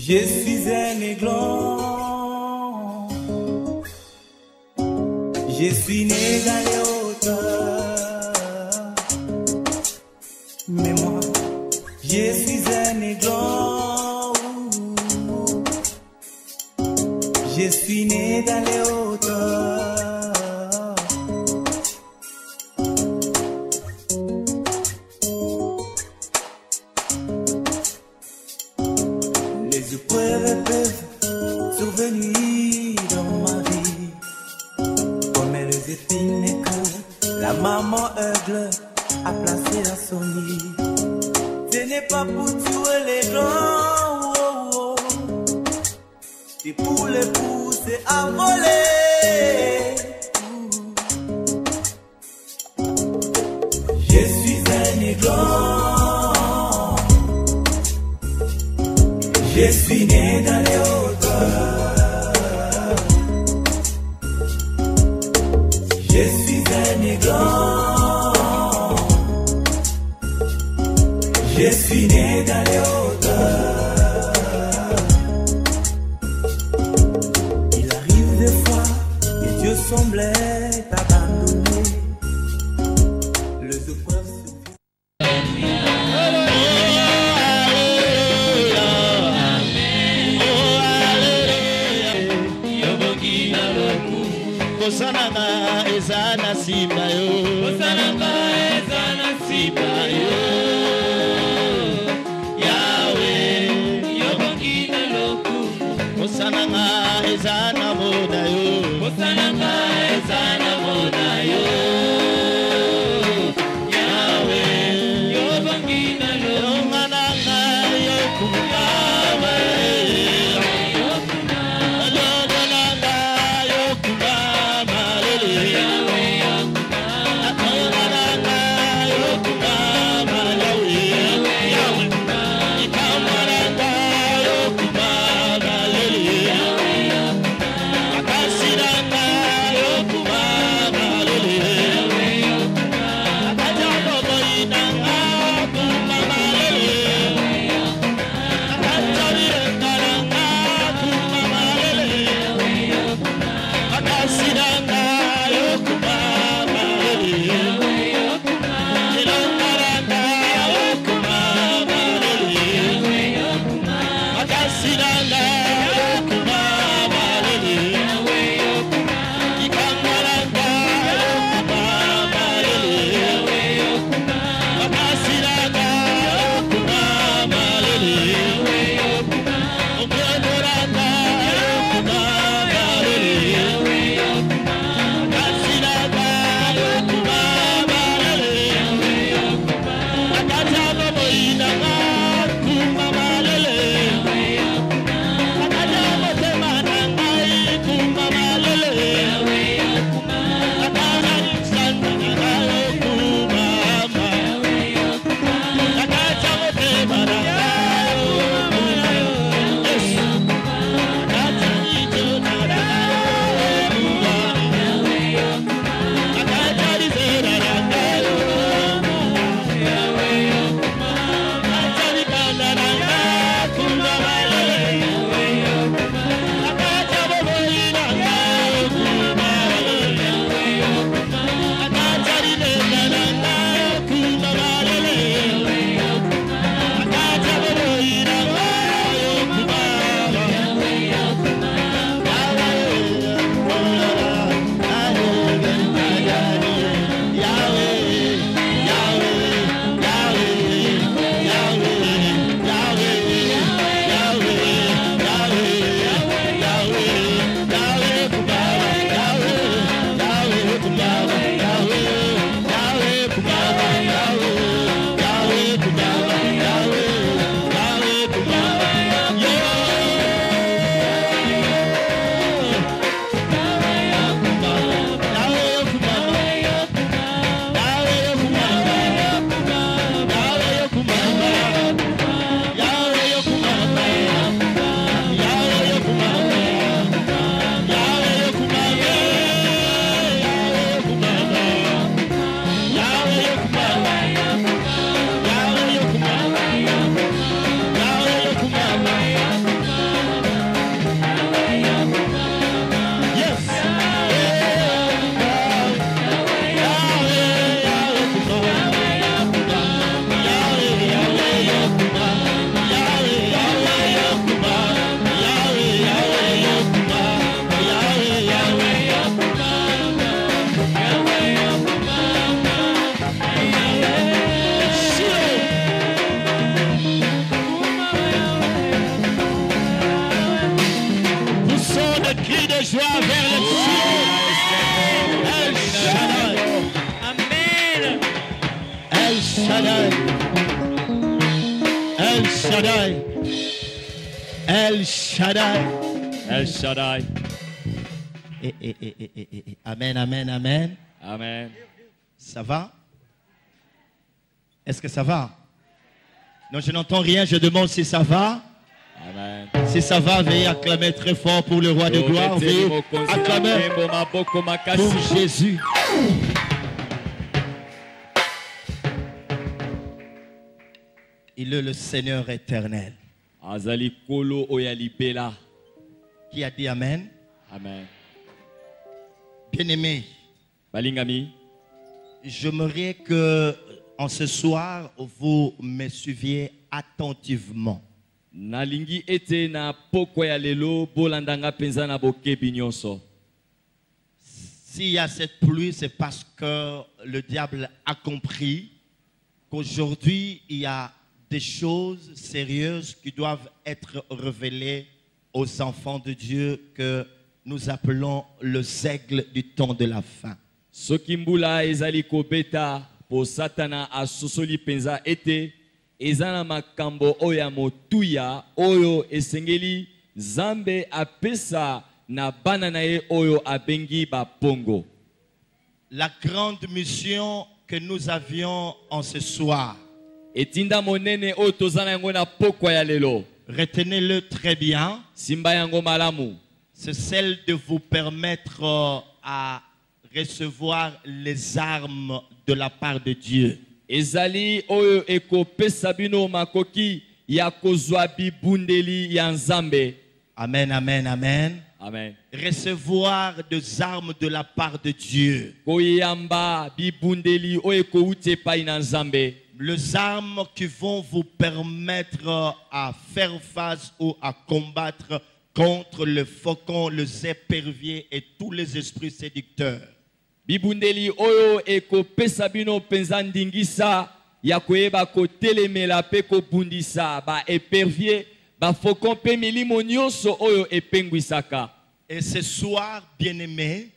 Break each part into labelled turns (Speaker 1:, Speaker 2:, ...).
Speaker 1: Je suis un aiglon. Je suis né dans les hauteurs. Mais moi, je suis un aiglon. Je suis né dans les hauteurs. Les épreuves peuvent survenir dans ma vie, comme les épines que la maman aigle a placées à son lit. Ce n'est pas pour tuer les gens, oh, oh. C'est pour les pousser à voler. Je suis un aiglon. Je suis né dans les hauteurs. Je suis un aiglon. Je suis né dans les hauteurs. Il arrive des fois que Dieu semblait abandonné. Les épreuves se
Speaker 2: Kosananga ezana simba yo, Kosananga ezana simba yo. Yahweh, yobongi na loku. Kosananga ezana moda yo, Kosananga ezana moda yo. Yahweh, yobongi na loku. Mananga yokumama. Yokuma El Shaddai. El Shaddai. El Shaddai.
Speaker 3: El Shaddai.
Speaker 2: Amen, amen, amen.
Speaker 3: Amen.
Speaker 2: Ça va? Est-ce que ça va? Non, je n'entends rien, je demande si ça va.
Speaker 3: Amen.
Speaker 2: Si ça va, veuillez acclamer très fort pour le roi de gloire. Veuillez acclamer pour Jésus. Il est le Seigneur éternel.
Speaker 3: Azali kolo oyalibela.
Speaker 2: Qui a dit Amen?
Speaker 3: Amen.
Speaker 2: Bien-aimé,
Speaker 3: Balingami.
Speaker 2: j'aimerais que en ce soir, vous me suiviez attentivement.
Speaker 3: Nalingi ete na poko ya lelo bolandanga penza na bokebi nyonso.
Speaker 2: S'il y a cette pluie, c'est parce que le diable a compris qu'aujourd'hui, il y a des choses sérieuses qui doivent être révélées aux enfants de Dieu que nous appelons les aigles du temps de la fin.
Speaker 3: Soki mbula ezali kobeta po satana asosoli penza ete ezana makambo oya motuya oyo esengeli Zambe apesa na bana na ye oyo abengi bapongo.
Speaker 2: La grande mission que nous avions en ce soir,
Speaker 3: Etinda monene oyo tozana yango na pokwa ya lelo.
Speaker 2: retenez-le très bien,
Speaker 3: Simba yango malamu.
Speaker 2: c'est celle de vous permettre à recevoir les armes de la part de Dieu.
Speaker 3: Ezali oyo ekopesa bino makoki ya kozwa bibundeli ya Nzambe.
Speaker 2: Amen, amen, amen.
Speaker 3: Amen.
Speaker 2: Recevoir des armes de la part de Dieu.
Speaker 3: Koyamba bibundeli oyo ekouti epai na Nzambe.
Speaker 2: Les armes qui vont vous permettre à faire face ou à combattre contre le faucon, les éperviers et tous les esprits séducteurs.
Speaker 3: Bibundeli oyo ekopesa bino penza ndingisa ya koyeba kotelemela pe kobundisa ba épervier ba faucon pe milimo nyonso oyo epengwisaka.
Speaker 2: Et ce soir, bien-aimés,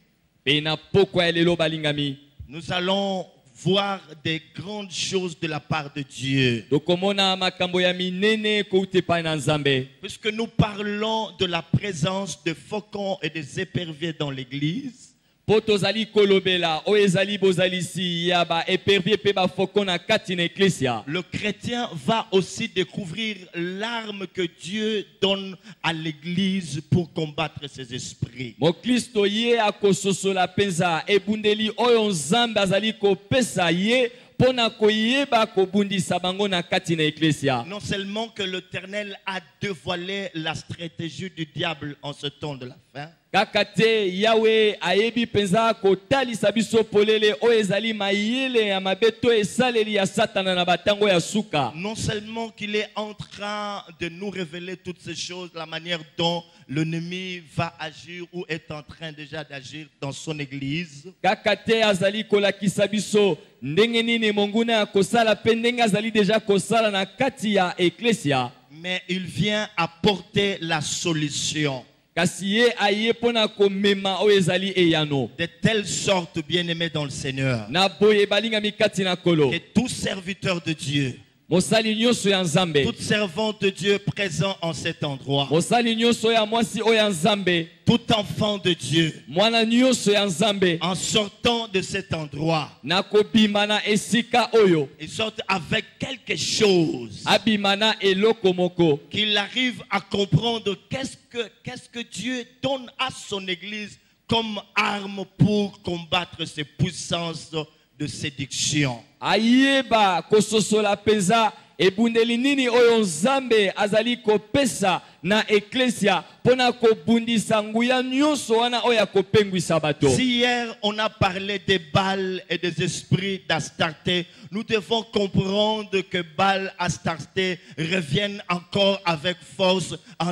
Speaker 3: Pe na pokwa ya lelo balingami.
Speaker 2: nous allons voir des grandes choses de la part de Dieu.
Speaker 3: Tokomona makambo ya minene kouti epai na Nzambe.
Speaker 2: Puisque nous parlons de la présence de faucons et des éperviers dans l'église,
Speaker 3: Poto zali kolobela oyo ezali bozalisi ya ba épervier pe ba faucon na kati na eklesia.
Speaker 2: le chrétien va aussi découvrir l'arme que Dieu donne à l'église pour combattre ces esprits.
Speaker 3: Mokristo ye akososola penza ebundeli oyo Nzambe azali kopesa ye pona koyeba kobundisa bango na kati na eklesia.
Speaker 2: Non seulement que l'Éternel a dévoilé la stratégie du diable en ce temps de la fin,
Speaker 3: Kakate Yahweh ayebi penza kotalisa biso polele oyo ezali mayele ya mabeto esaleli ya satana na batango ya suka.
Speaker 2: non seulement qu'il est en train de nous révéler toutes ces choses, la manière dont l'ennemi va agir ou est en train déjà d'agir dans son église,
Speaker 3: Kakate azali kolakisa biso ndenge nini monguna ya kosala pe ndenge azali deja kosala na kati ya eklesia.
Speaker 2: mais il vient apporter la solution.
Speaker 3: Kasi ye aye pona komema oyo ezali eyano.
Speaker 2: De telle sorte, bien-aimés dans le Seigneur,
Speaker 3: Na boye balingami kati na kolo.
Speaker 2: que tout serviteur de Dieu,
Speaker 3: Mosali nyonso ya Nzambe.
Speaker 2: toute servante de Dieu présent en cet endroit,
Speaker 3: Mosali nyonso ya mwasi oyo ya Nzambe.
Speaker 2: tout enfant de Dieu,
Speaker 3: Mwana nyonso ya Nzambe.
Speaker 2: en sortant de cet endroit,
Speaker 3: Nakobima na esika oyo.
Speaker 2: ils sortent avec quelque chose
Speaker 3: Abima na eloko moko.
Speaker 2: qu'il arrive à comprendre qu'est-ce que Dieu donne à son église comme arme pour combattre ces puissances de séduction.
Speaker 3: Ayeba kososola penza ebundeli nini oyo Nzambe azali kopesa na eklesia pona kobundisa nguya nyonso wana oyo kopengwisa bato.
Speaker 2: Si hier on a parlé des Baals et des esprits d'Astarté, nous devons comprendre que Baal, Astarté reviennent encore avec force en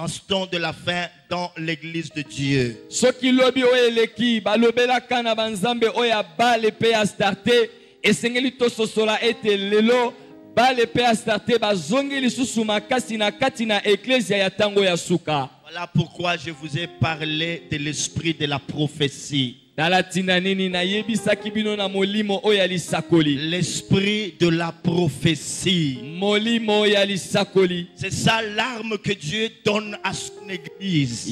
Speaker 2: ce temps de la fin dans l'église de Dieu.
Speaker 3: Soki lobi oyo eleki balobelaka na banzambe oyo Baal pe Astarté esengeli tososola ete lelo Baal pe Astarté bazongi lisusu makasi na kati na eklesia ya tango ya suka.
Speaker 2: Voilà pourquoi je vous ai parlé de l'esprit de la prophétie. L'esprit de la prophétie. C'est ça l'arme que Dieu donne à son église.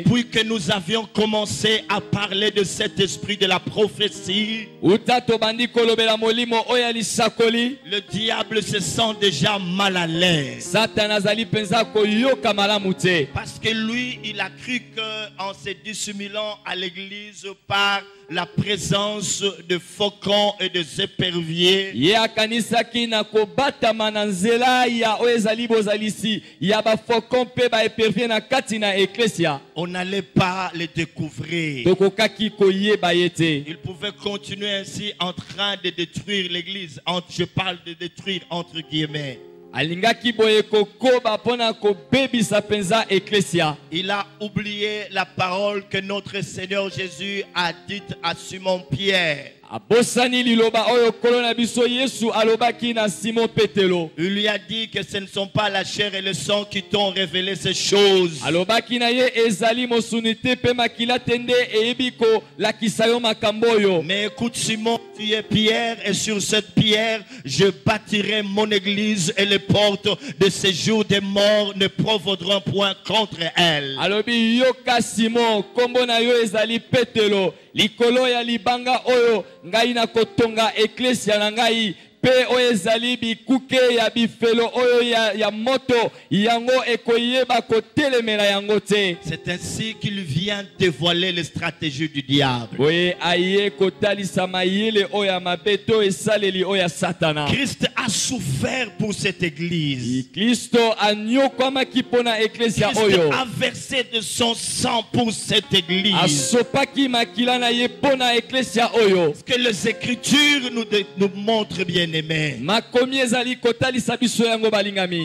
Speaker 2: Depuis que nous avions commencé à parler de cet esprit de la prophétie, le diable se sent déjà mal à l'aise. Parce que lui, il a cru qu'en se dissimulant à l'église par la présence de faucons et de éperviers, on n'allait pas les découvrir. Il pouvait continuer ainsi en train de détruire l'église. Je parle de détruire entre guillemets. Il a oublié la parole que notre Seigneur Jésus a dite à Simon Pierre. Il lui a dit que ce ne sont pas la chair et le sang qui t'ont révélé ces choses. Mais écoute Simon, tu es pierre et sur cette pierre je bâtirai mon église et les portes de séjour des morts ne provoqueront point contre elle.
Speaker 3: Likolo ya libanga oyo ngai na kotonga eklesia na ngai pe oyezali bikuke ya bifelo oyo ya moto yango ekoyeba kotelemela yango te.
Speaker 2: C'est ainsi qu'il vient dévoiler les stratégies du diable.
Speaker 3: Oye aye kotalisa mayele oya mabeto esaleli oya satana.
Speaker 2: Christ a souffert pour cette église.
Speaker 3: Christ a
Speaker 2: versé de son sang pour cette église. Ce que les Écritures nous montrent, bien aimé,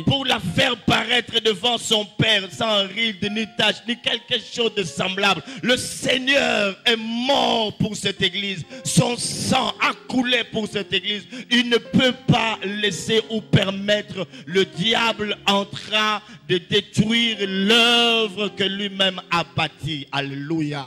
Speaker 2: pour la faire paraître devant son Père sans ride ni tache ni quelque chose de semblable. Le Seigneur est mort pour cette église. Son sang a coulé pour cette église. Il ne peut pas laisser ou permettre le diable en train de détruire l'œuvre que lui-même a bâtie. Alléluia.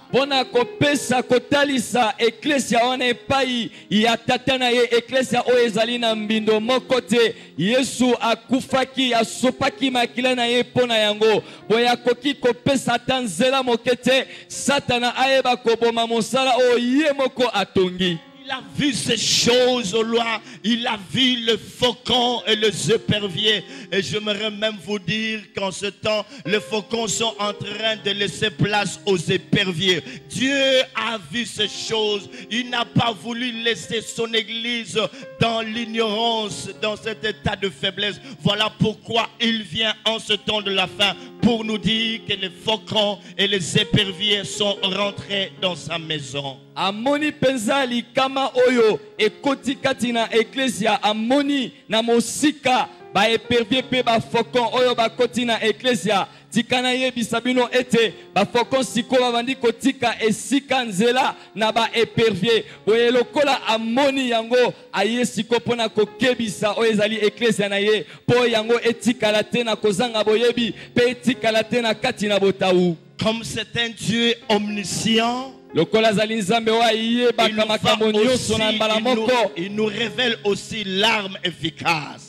Speaker 3: Yesu akufaki asopaki makila na ye pona yango boya koki kopesa tanzela mokete satana ayeba koboma mosala o ye moko atongi.
Speaker 2: Il a vu ces choses au loin. Il a vu le faucon et les éperviers. Et j'aimerais même vous dire qu'en ce temps, les faucons sont en train de laisser place aux éperviers. Dieu a vu ces choses. Il n'a pas voulu laisser son église dans l'ignorance, dans cet état de faiblesse. Voilà pourquoi il vient en ce temps de la fin pour nous dire que les faucons et les éperviers sont rentrés dans sa maison.
Speaker 3: Amoni penzali kama oyo ekoti katina eklesia amoni na mosika ba épervier pe ba faucon oyo ba kotina eklesia tikana yebisa bino ete ba faucon siko bandi kotika esika nzela na ba épervier boye lokola amoni yango aye siko pona kokebisa oyo ezali eklesia na ye po yango etikala te na kozanga boyebi pe etikala te na katina botawu.
Speaker 2: Comme c'est un Dieu omniscient,
Speaker 3: il
Speaker 2: nous révèle aussi l'arme efficace.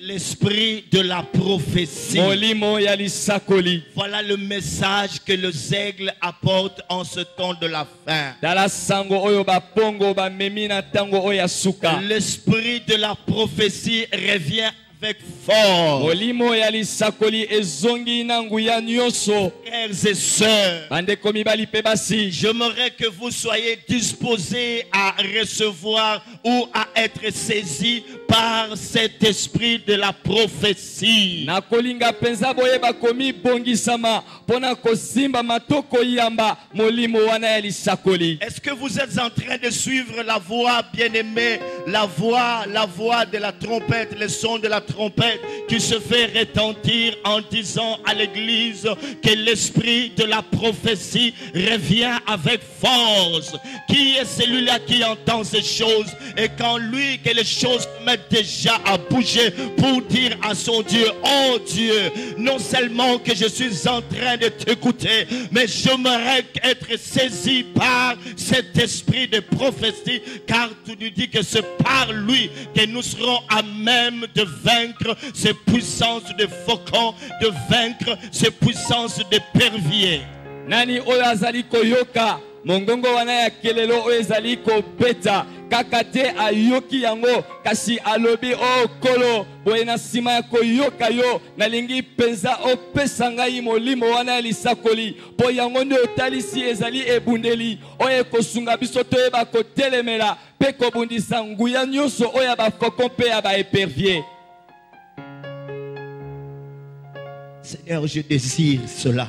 Speaker 2: L'esprit de la prophétie. Voilà le message que les aigles apportent en ce temps de la fin. L'esprit de la prophétie revient avec force. Frères et sœurs, j'aimerais que vous soyez disposés à recevoir ou à être saisis par cet esprit de la prophétie. Est-ce que vous êtes en train de suivre la voix, bien-aimée, la voix de la trompette, le son de la trompette qui se fait retentir en disant à l'église que l'esprit de la prophétie revient avec force? Qui est celui-là qui entend ces choses Et quand lui, que les choses se mettent déjà à bouger pour dire à son Dieu, oh Dieu, non seulement que je suis en train de t'écouter, mais j'aimerais être saisi par cet esprit de prophétie, car tu nous dis que c'est par lui que nous serons à même de vaincre ces puissances de faucons, de vaincre ces puissances de perviers.
Speaker 3: Nani oyo azali koyoka mongongo wana ya kelelo oyo ezali kobeta kaka te ayoki yango kasi alobi o kolo boye na nsima ya koyoka yo nalingi penza opesa ngai molimo wana ya lisakoli po yango nde otalisi ezali ebundeli oyo ekosunga biso toyeba kotelemela mpe kobundisa nguya nyonso oyo ya bafoko mpe ya baepervier.
Speaker 2: Seigneur, je désire cela.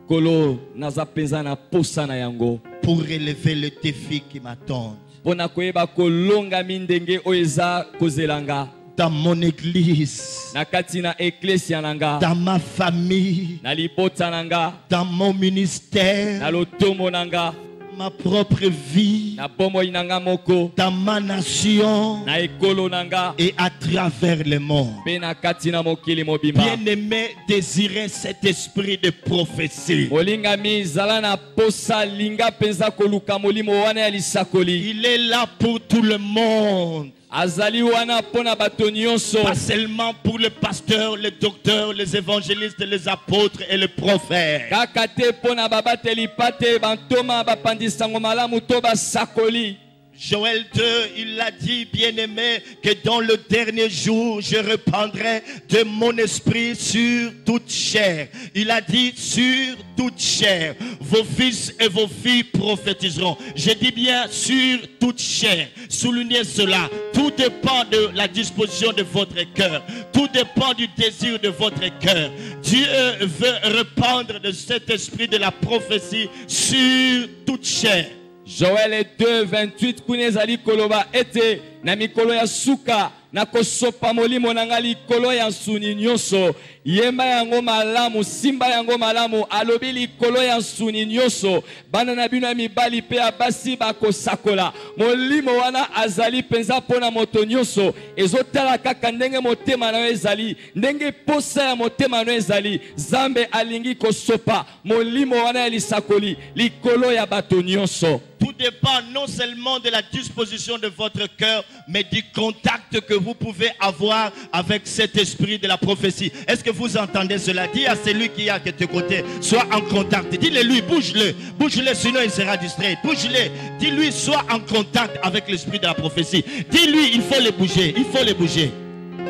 Speaker 3: Kolo naza penza na posa na yango
Speaker 2: pour relever le défi qui m'attend.
Speaker 3: Pona koyeba kolonga mindenge oyo eza kozelanga
Speaker 2: dans mon église,
Speaker 3: na kati na eklesia nanga,
Speaker 2: dans ma famille,
Speaker 3: na libota nanga,
Speaker 2: dans mon ministère,
Speaker 3: na lotomo nanga,
Speaker 2: ma propre vie,
Speaker 3: na bomoi nanga moko,
Speaker 2: dans ma nation,
Speaker 3: na ekolo nanga,
Speaker 2: et à travers le monde.
Speaker 3: pe na kati na mokili mobimba.
Speaker 2: Bien-aimé, désirez cet esprit de prophétie.
Speaker 3: Molingami zala na posa linga penza koluka molimo wana ya lisakoli.
Speaker 2: Il est là pour tout le monde.
Speaker 3: Azali wana pona bato nyonso.
Speaker 2: Pas seulement pour les pasteurs, les docteurs, les évangélistes, les apôtres et les prophètes.
Speaker 3: Kaka te pona babateli pate bantoma bapandisango malamu to basakoli.
Speaker 2: Joël 2, il l'a dit, bien-aimé, que dans le dernier jour, je répandrai de mon esprit sur toute chair. Il a dit sur toute chair. Vos fils et vos filles prophétiseront. Je dis bien sur toute chair. Soulignez cela. Tout dépend de la disposition de votre cœur. Tout dépend du désir de votre cœur. Dieu veut répandre de cet esprit de la prophétie sur toute chair.
Speaker 3: Joël 2, 28 kunezali koloba ete na mikolo ya suka na kosopa molimo nanga likolo ya nsuni nyonso yemba yango malamu simba yango malamu alobi likolo ya nsuni nyonso bana na bino ya mibali pe ya basi bakosakola molimo wana azali penza pona moto nyonso ezotala kaka ndenge motema na yo ezali ndenge posa ya motema na yo ezali Zambe alingi kosopa molimo wana ya lisakoli likolo ya bato nyonso.
Speaker 2: Tout dépend non seulement de la disposition de votre cœur, mais du contact que vous pouvez avoir avec cet esprit de la prophétie. Est-ce que vous entendez cela? Dis à celui qui est à tes côtés, sois en contact. Dis-le lui, bouge-le, sinon il sera distrait. Bouge-le, dis-lui, sois en contact avec l'esprit de la prophétie. Dis-lui, il faut le bouger, il faut le bouger.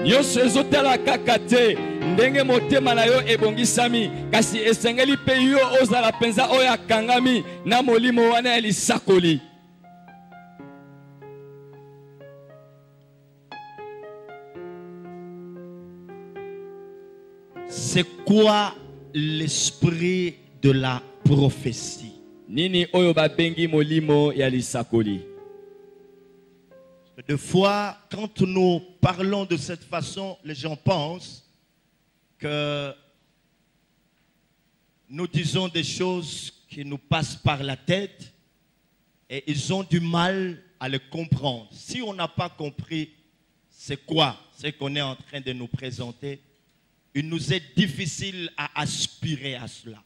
Speaker 3: Nyonso ezotala kaka te ndenge motema na yo ebongisami kasi esengeli pe yo ozala penza oyo akangami na molimo wana ya lisakoli.
Speaker 2: C'est quoi l'esprit de la prophétie?
Speaker 3: Nini oyo babengi molimo ya lisakoli?
Speaker 2: Des fois, quand nous parlons de cette façon, les gens pensent que nous disons des choses qui nous passent par la tête et ils ont du mal à le comprendre. Si on n'a pas compris c'est quoi ce qu'on est en train de nous présenter, il nous est difficile à aspirer à cela.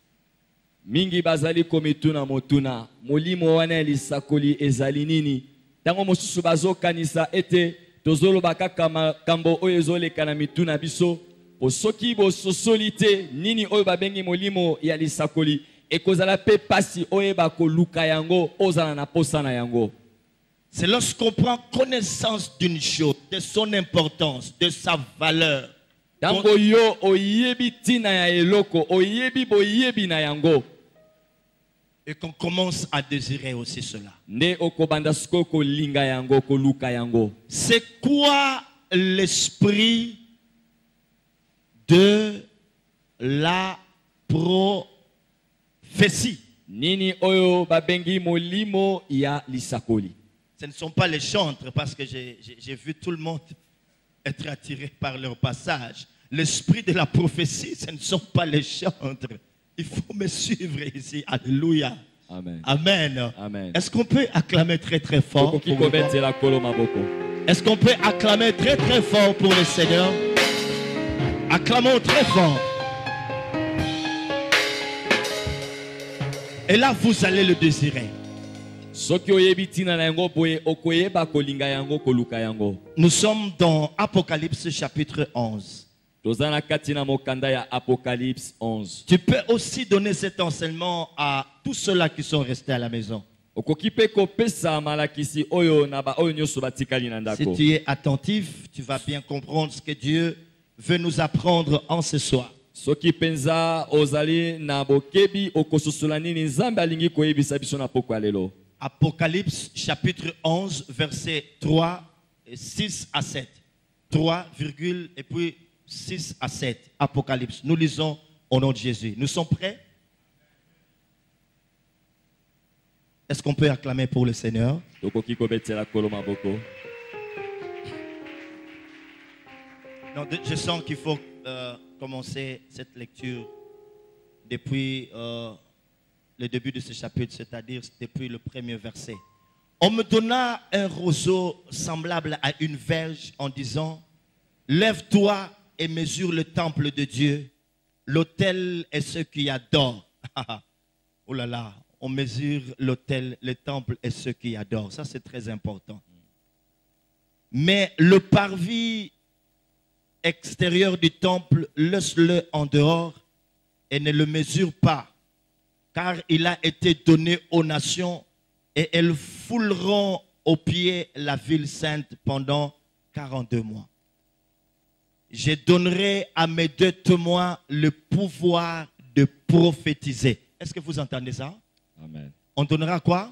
Speaker 3: Mingi bazali komituna motuna molimo wana lisakoli ezali nini? Tango mosusu bazo kanisa ete tozolo bakaka makambo oyo ezoleka na mituna biso po soki bo sosolite nini oyo babengi molimo ya lisakoli ekozala pe pasi oyo bakoluka yango ozala na posa na yango.
Speaker 2: C'est lorsqu'on prend connaissance d'une chose, de son importance, de sa valeur.
Speaker 3: Tango yo oyebi tina ya eloko oyebi boyebi na yango.
Speaker 2: Et qu'on commence à désirer aussi cela. C'est quoi l'esprit de la prophétie?
Speaker 3: Nini oyo babengi molimo ya lisakoli.
Speaker 2: Ce ne sont pas les chantres, parce que j'ai vu tout le monde être attiré par leur passage. L'esprit de la prophétie, ce ne sont pas les chantres. Il faut me suivre ici. Alléluia.
Speaker 3: Amen.
Speaker 2: Amen.
Speaker 3: Amen.
Speaker 2: Est-ce qu'on peut acclamer très très fort
Speaker 3: Tokoki
Speaker 2: pour le Lord?
Speaker 3: kobetela kolo maboko.
Speaker 2: Est-ce qu'on peut acclamer très très fort pour le Seigneur? Acclamons très fort. Et là, vous allez le désirer.
Speaker 3: Soki oyebi tina na yango boye okoyeba kolinga yango koluka yango.
Speaker 2: Nous sommes dans Apocalypse chapitre 11.
Speaker 3: Tozana kati na mokanda ya Apocalypse 11.
Speaker 2: Tu peux aussi donner cet enseignement à tous ceux-là qui sont restés à la maison.
Speaker 3: Okoki pe kopesa malakisi oyo na ba oyo nyoso batikali na
Speaker 2: Si
Speaker 3: ndako.
Speaker 2: tu es attentif, tu vas bien comprendre ce que Dieu veut nous apprendre en ce soir.
Speaker 3: Soki penza ozali na bokebi okososola nini Nzambe alingi koyebisa biso na poko ya lelo.
Speaker 2: Apocalypse chapitre 11 versets 3 et 6 à 7. 3, et puis 6 à 7. Apocalypse. Nous lisons au nom de Jésus. Nous sommes prêts? Est-ce qu'on peut acclamer pour le Seigneur?
Speaker 3: Tokoki kobetela kolo maboko.
Speaker 2: Non, je sens qu'il faut commencer cette lecture depuis le début de ce chapitre, c'est-à-dire depuis le premier verset. On me donna un roseau semblable à une verge en disant: lève-toi et mesure le temple de Dieu, l'autel et ceux qui y adorent. Oh là là, on mesure l'autel, le temple et ceux qui y adorent. Ça, c'est très important. Mais le parvis extérieur du temple, laisse-le en dehors et ne le mesure pas, car il a été donné aux nations et elles fouleront aux pieds la ville sainte pendant 42 mois. Je donnerai à mes 2 témoins le pouvoir de prophétiser. Est-ce que vous entendez ça?
Speaker 3: Amen.
Speaker 2: On donnera quoi?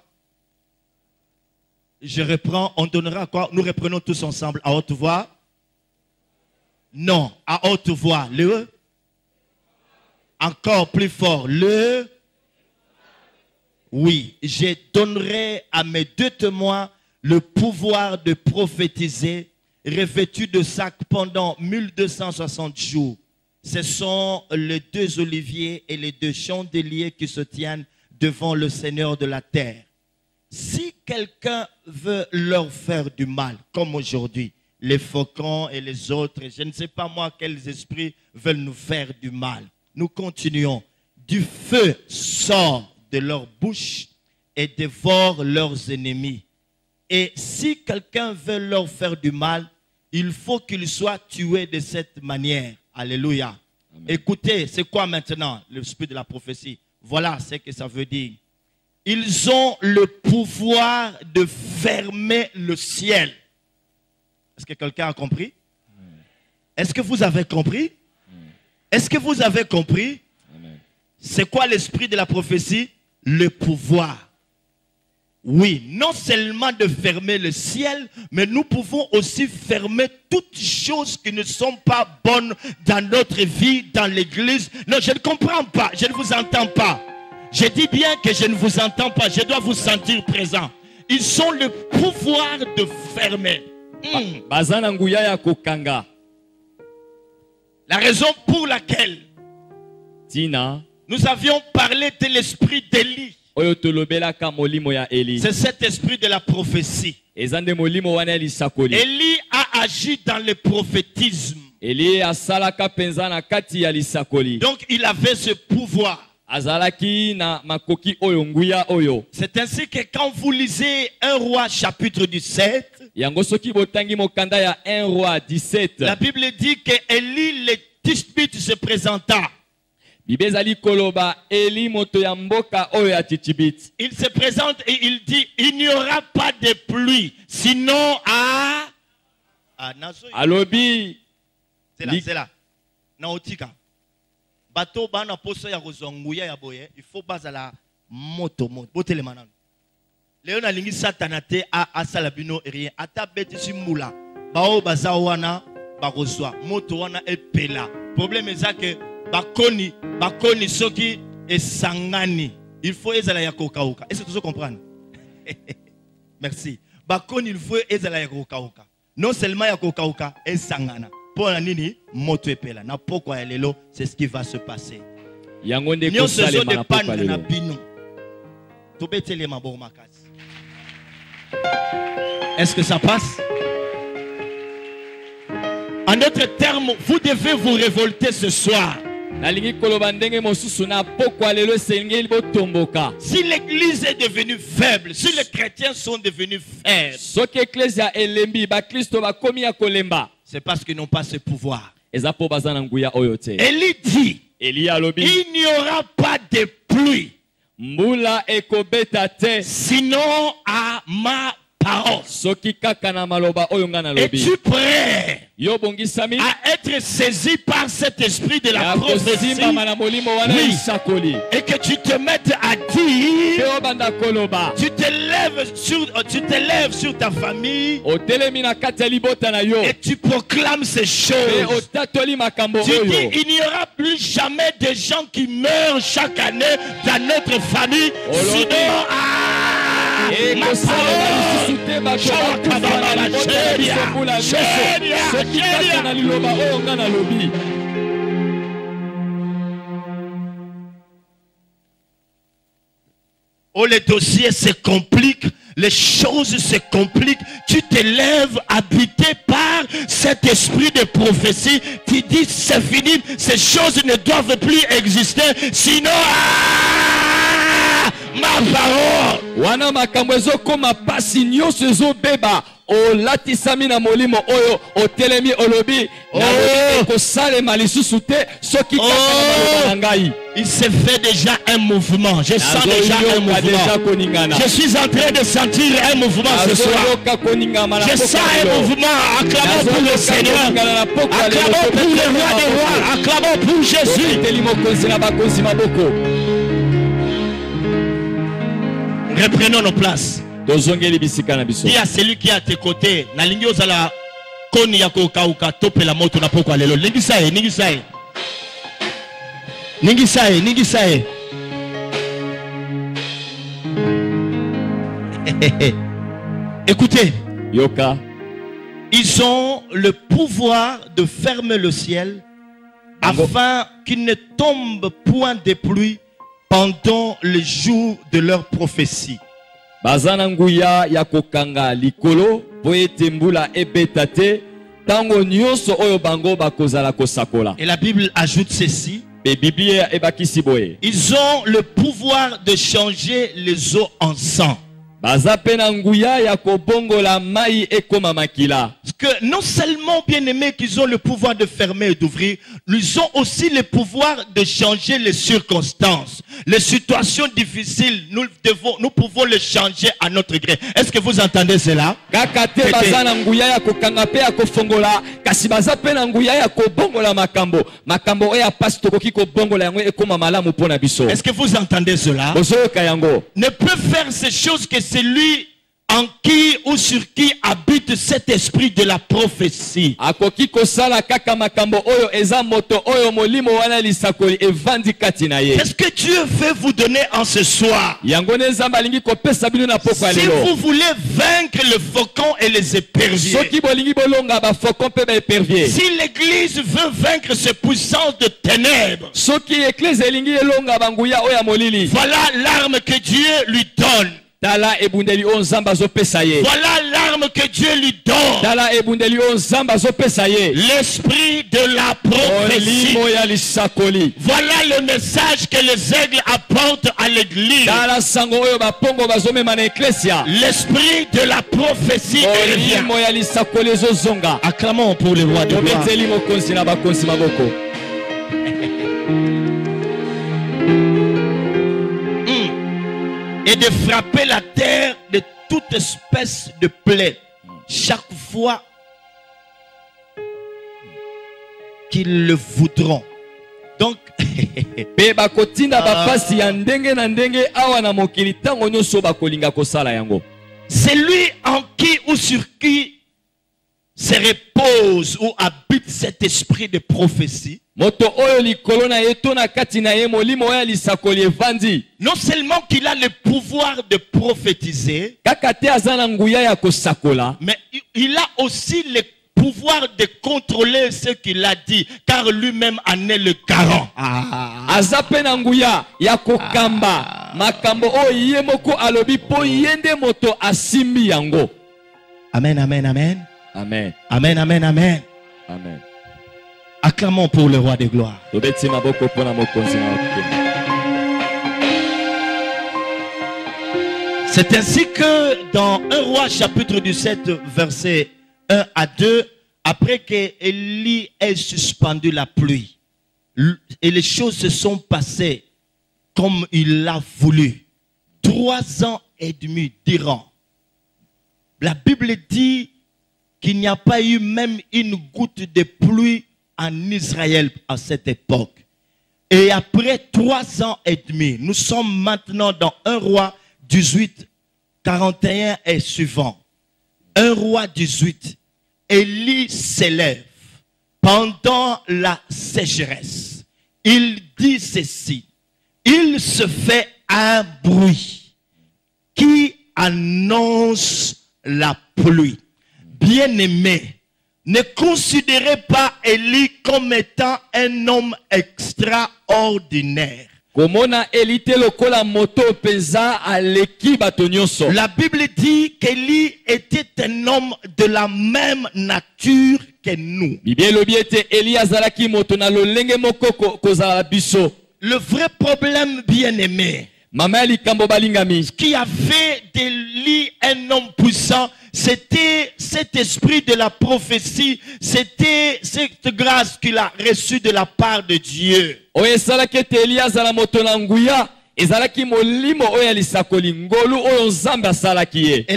Speaker 2: Je reprends, on donnera quoi? Nous reprenons tous ensemble à haute voix. Non, à haute voix. Le. Encore plus fort. Le. Oui, je donnerai à mes 2 témoins le pouvoir de prophétiser, revêtus de sac pendant 1260 jours. Ce sont les 2 oliviers et les 2 chandeliers qui se tiennent devant le Seigneur de la terre. Si quelqu'un veut leur faire du mal, comme aujourd'hui, les faucons et les autres, je ne sais pas moi quels esprits veulent nous faire du mal. Nous continuons. Du feu sort de leur bouche et dévore leurs ennemis. Et si quelqu'un veut leur faire du mal, il faut qu'il soit tué de cette manière. Alléluia. Amen. Écoutez, c'est quoi maintenant l'esprit de la prophétie? Voilà ce que ça veut dire. Ils ont le pouvoir de fermer le ciel. Est-ce que quelqu'un a compris? Est-ce que vous avez compris? Est-ce que vous avez compris? C'est quoi l'esprit de la prophétie? Le pouvoir. Oui, non seulement de fermer le ciel, mais nous pouvons aussi fermer toutes choses qui ne sont pas bonnes dans notre vie, dans l'église. Non, je ne comprends pas, je ne vous entends pas. Je dis bien que je ne vous entends pas, je dois vous sentir présent. Ils ont le pouvoir de fermer. La raison pour laquelle nous avions parlé de l'esprit d'Élie, c'est cet esprit de la prophétie. Élie a agi dans le prophétisme. Donc il avait ce pouvoir. C'est ainsi que quand vous lisez 1 Roi chapitre 17, la Bible dit que Élie le Tishbite se présenta. Il se présente et il dit: il n'y aura pas de pluie, sinon à Alobi. C'est là. Naotika. Bateau bana poso ya kozonguya ya boye, il faut pas la moto botele manano. Léon a lingi satanate a salabino rien. Ata beti simula. Bao bazawana bakozwa. Moto wana epela. Problème est que bakoni soki esangani. Il faut ezala ya kokauka. Est-ce que tu comprends? Merci. Bakoni il faut ezala ya kokauka. Non seulement ya kokauka esangana. Pour la nini moto epela. Na pokwa lelo, c'est ce qui va se passer. Est-ce que ça passe? En d'autres termes, vous devez vous révolter ce soir. Si l'église est devenue faible, si les chrétiens sont devenus faibles, c'est parce qu'ils n'ont pas ce pouvoir. Élie dit, il n'y aura pas de pluie, sinon à ma parole. Es-tu prêt à être saisi par cet esprit de la prophétie? Oui. Et que tu te mettes à dire, tu te lèves sur ta famille et tu proclames ces choses. Tu dis, il n'y aura plus jamais de gens qui meurent chaque année dans notre famille, sinon ma oh, les dossiers se compliquent, les choses se compliquent. Tu te lèves habité par cet esprit de prophétie. Tu dis c'est fini, ces choses ne doivent plus exister, sinon ma parole.
Speaker 3: Wana makambo ezokoma pasi nyonso ezobeba olatisami na molimo oyo otelemi olobi na kosalema lisusu te soki kaka na ngai.
Speaker 2: Il se fait déjà un mouvement. Je sens déjà un mouvement. Je suis en train de sentir un mouvement ce soir. Je sens un mouvement. Acclamons pour le Seigneur. Acclamons pour le roi des rois. Acclamons pour Jésus. Reprenons nos places. Il y a celui qui est à tes côtés. Ningisae. Écoutez,
Speaker 3: Yoka,
Speaker 2: ils ont le pouvoir de fermer le ciel afin qu'il ne tombe point de pluie pendant les jours de leur prophétie.
Speaker 3: Bazananguya yakokanga likolo poete mbula ebetate tango nyonso oyo bango bakozala kosakola.
Speaker 2: Et la Bible ajoute ceci.
Speaker 3: Ils
Speaker 2: ont le pouvoir de changer les eaux en sang.
Speaker 3: Parce
Speaker 2: que non seulement, bien aimés, qu'ils ont le pouvoir de fermer et d'ouvrir, ils ont aussi le pouvoir de changer les circonstances. Les situations difficiles, nous pouvons les changer à notre gré. Est-ce que vous entendez cela? Est-ce que vous entendez cela? Ne peut faire ces choses que celui en qui ou sur qui habite cet esprit de la prophétie. Qu'est-ce que Dieu veut vous donner en ce soir? Si vous voulez vaincre le faucon et les éperviers, si l'église veut vaincre ces puissances de ténèbres, voilà l'arme que Dieu lui donne. Voilà l'arme que Dieu lui donne. L'esprit de la prophétie. Voilà le message que les aigles apportent à l'église. L'esprit de la prophétie. Acclamons pour le roi de gloire. Et de frapper la terre de toute espèce de plaie chaque fois qu'ils le voudront. Donc, c'est lui en qui ou sur qui se repose ou habite cet esprit de prophétie. Non seulement qu'il a le pouvoir de prophétiser, mais il a aussi le pouvoir de contrôler ce qu'il a dit, car lui-même en est le garant.
Speaker 3: Azapena nguya ya kokamba makambo o yemoko alobi po yende moto asimbi yango.
Speaker 2: Amen, amen, amen.
Speaker 3: Amen.
Speaker 2: Amen, amen, amen.
Speaker 3: Amen.
Speaker 2: Acclamons pour le roi de gloire. C'est ainsi que dans 1 Roi chapitre 17 verset 1 à 2, après que Élie ait suspendu la pluie et les choses se sont passées comme il l'a voulu, 3 ans et demi durant, la Bible dit qu'il n'y a pas eu même une goutte de pluie en Israël à cette époque. Et après 3 ans et demi, nous sommes maintenant dans 1 Roi 18, 41 et suivant. 1 Roi 18, Élie s'élève pendant la sécheresse. Il dit ceci, il se fait un bruit qui annonce la pluie. Bien-aimé, ne considérez pas Élie comme étant un homme extraordinaire. La Bible dit qu'Élie était un homme de la même nature que nous. Le vrai problème, bien-aimé, qui a fait d'Élie un homme puissant, c'était cet esprit de la prophétie, c'était cette grâce qu'il a reçue de la part de Dieu. Et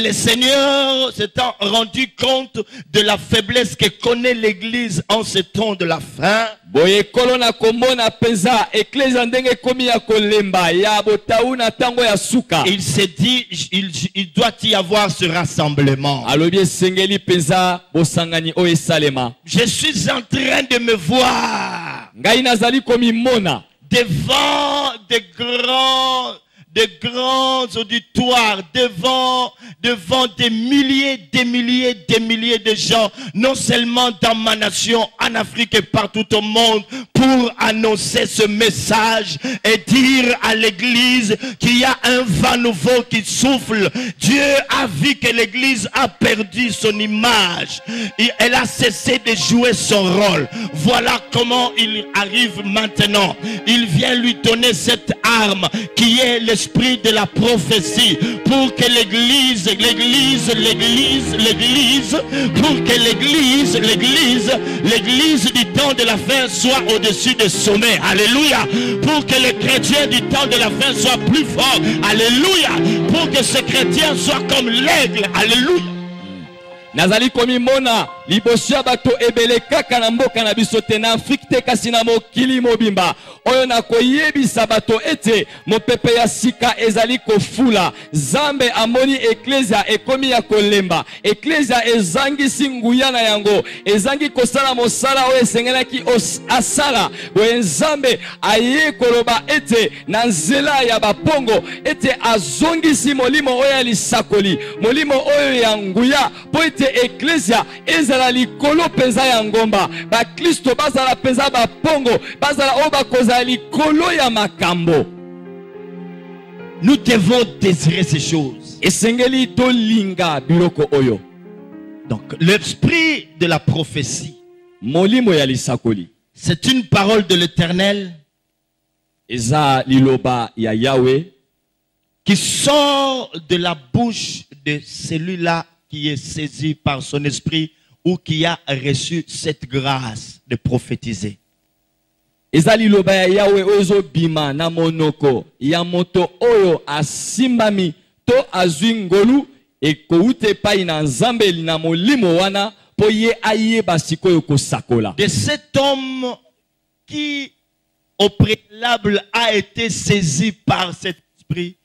Speaker 2: le Seigneur s'étant rendu compte de la faiblesse que connaît l'Église en ce temps de la fin, il s'est dit, il doit y avoir ce rassemblement. Je suis en train de me voir devant de grands auditoires, devant des milliers de gens, non seulement dans ma nation, en Afrique et partout au monde, pour annoncer ce message et dire à l'église qu'il y a un vent nouveau qui souffle. Dieu a vu que l'église a perdu son image. Elle a cessé de jouer son rôle. Voilà comment il arrive maintenant. Il vient lui donner cette arme qui est l'esprit de la prophétie pour que l'église, pour que l'église du temps de la fin soit au-dessus des sommets. Alléluia. Pour que les chrétiens du temps de la fin soient plus forts. Alléluia. Pour que ces chrétiens soient comme l'aigle. Alléluia.
Speaker 3: Nazali komi mona libosia bato ebele kaka na mboka na biso te na Afrique te kasi na mokili mobimba oyo na koyebisa bato ete mopepe ya sika ezali kofula Zambe amoni eklesia ekomi ya kolemba eklesia ezangi nguya na yango ezangi kosala mosala oyo esengelaki asala boye Nzambe aye koloba ete na nzela ya bapongo ete azongisi molimo oyo ya lisakoli molimo oyo ya nguya po ete eklesia ezala likolo penza ya ngomba ba Kristo bazala penza ba pongo bazala oba kozala likolo ya makambo.
Speaker 2: Nous devons désirer ces choses.
Speaker 3: Esengeli to linga biloko oyo.
Speaker 2: Donc l'esprit de la prophétie,
Speaker 3: molimo ya lisakoli,
Speaker 2: c'est une parole de l'Éternel
Speaker 3: eza liloba ya Yahweh
Speaker 2: qui sort de la bouche de celui-là qui est saisi par son esprit ou qui a reçu cette grâce de prophétiser.
Speaker 3: Ezali loba ya Yahweh ozo bima na monoko ya moto oyo asimbami to azwi ngolu ekoute pai na Nzambe na molimo wana po ye ayeba sikoyo kosakola.
Speaker 2: De cet homme qui au préalable a été saisi par cet esprit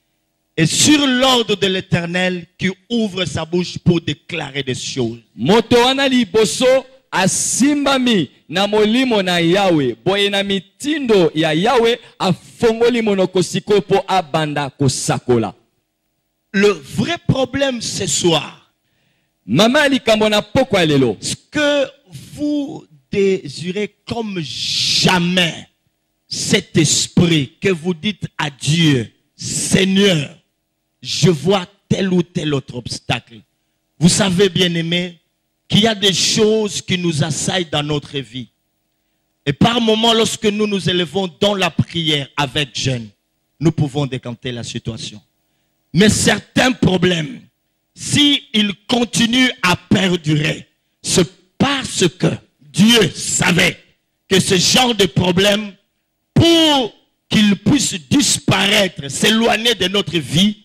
Speaker 2: et sur l'ordre de l'Éternel qui ouvre sa bouche pour déclarer des choses.
Speaker 3: Moto wana liboso asimbami na molimo na Yahweh boye na mitindo ya Yahweh afongoli monoko siko po abanda kosakola.
Speaker 2: Le vrai problème ce soir,
Speaker 3: Mama likambo na poko ya lelo.
Speaker 2: Ce que vous désirez comme jamais, cet esprit que vous dites à Dieu, Seigneur, je vois tel ou tel autre obstacle. Vous savez, bien-aimés, qu'il y a des choses qui nous assaillent dans notre vie. Et par moments, lorsque nous nous élevons dans la prière avec jeûne, nous pouvons décanter la situation. Mais certains problèmes, s'ils continuent à perdurer, c'est parce que Dieu savait que ce genre de problème, pour qu'il puisse disparaître, s'éloigner de notre vie,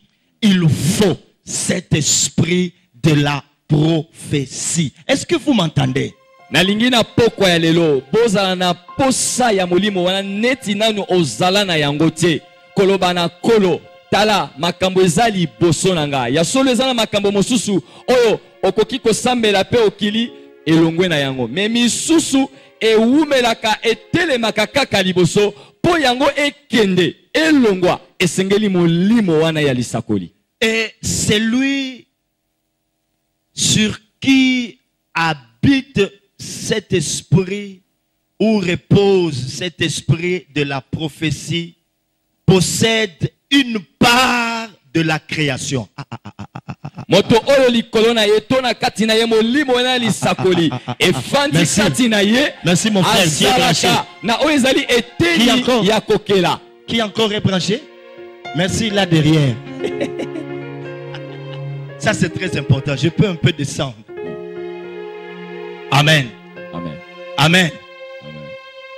Speaker 2: il faut cet esprit de la prophétie. Est-ce que vous m'entendez?
Speaker 3: Nalingi na poko ya lelo bozala na posa ya molimo wana neti nanu ozala na yango te koloba na kolo tala makambo ezali boso na nga ya solo ezala makambo mosusu oyo okoki kosambela pe okili elongwe na yango me misusu ewumelaka etelemaka kaka liboso po yango ekende elongwa esengeli molimo wana ya lisakoli.
Speaker 2: Et c'est lui sur qui habite cet esprit, où repose cet esprit de la prophétie, possède une part de la création.
Speaker 3: Moto oyo likolo na ye tona kati na ye molimo na lisakoli efandi kati na ye.
Speaker 2: Merci mon frère qui est branché.
Speaker 3: Na oyo ezali eteli ya kokela.
Speaker 2: Qui encore est branché? Merci là derrière. Ça c'est très important. Je peux un peu descendre. Amen.
Speaker 3: Amen.
Speaker 2: Amen.
Speaker 3: Amen.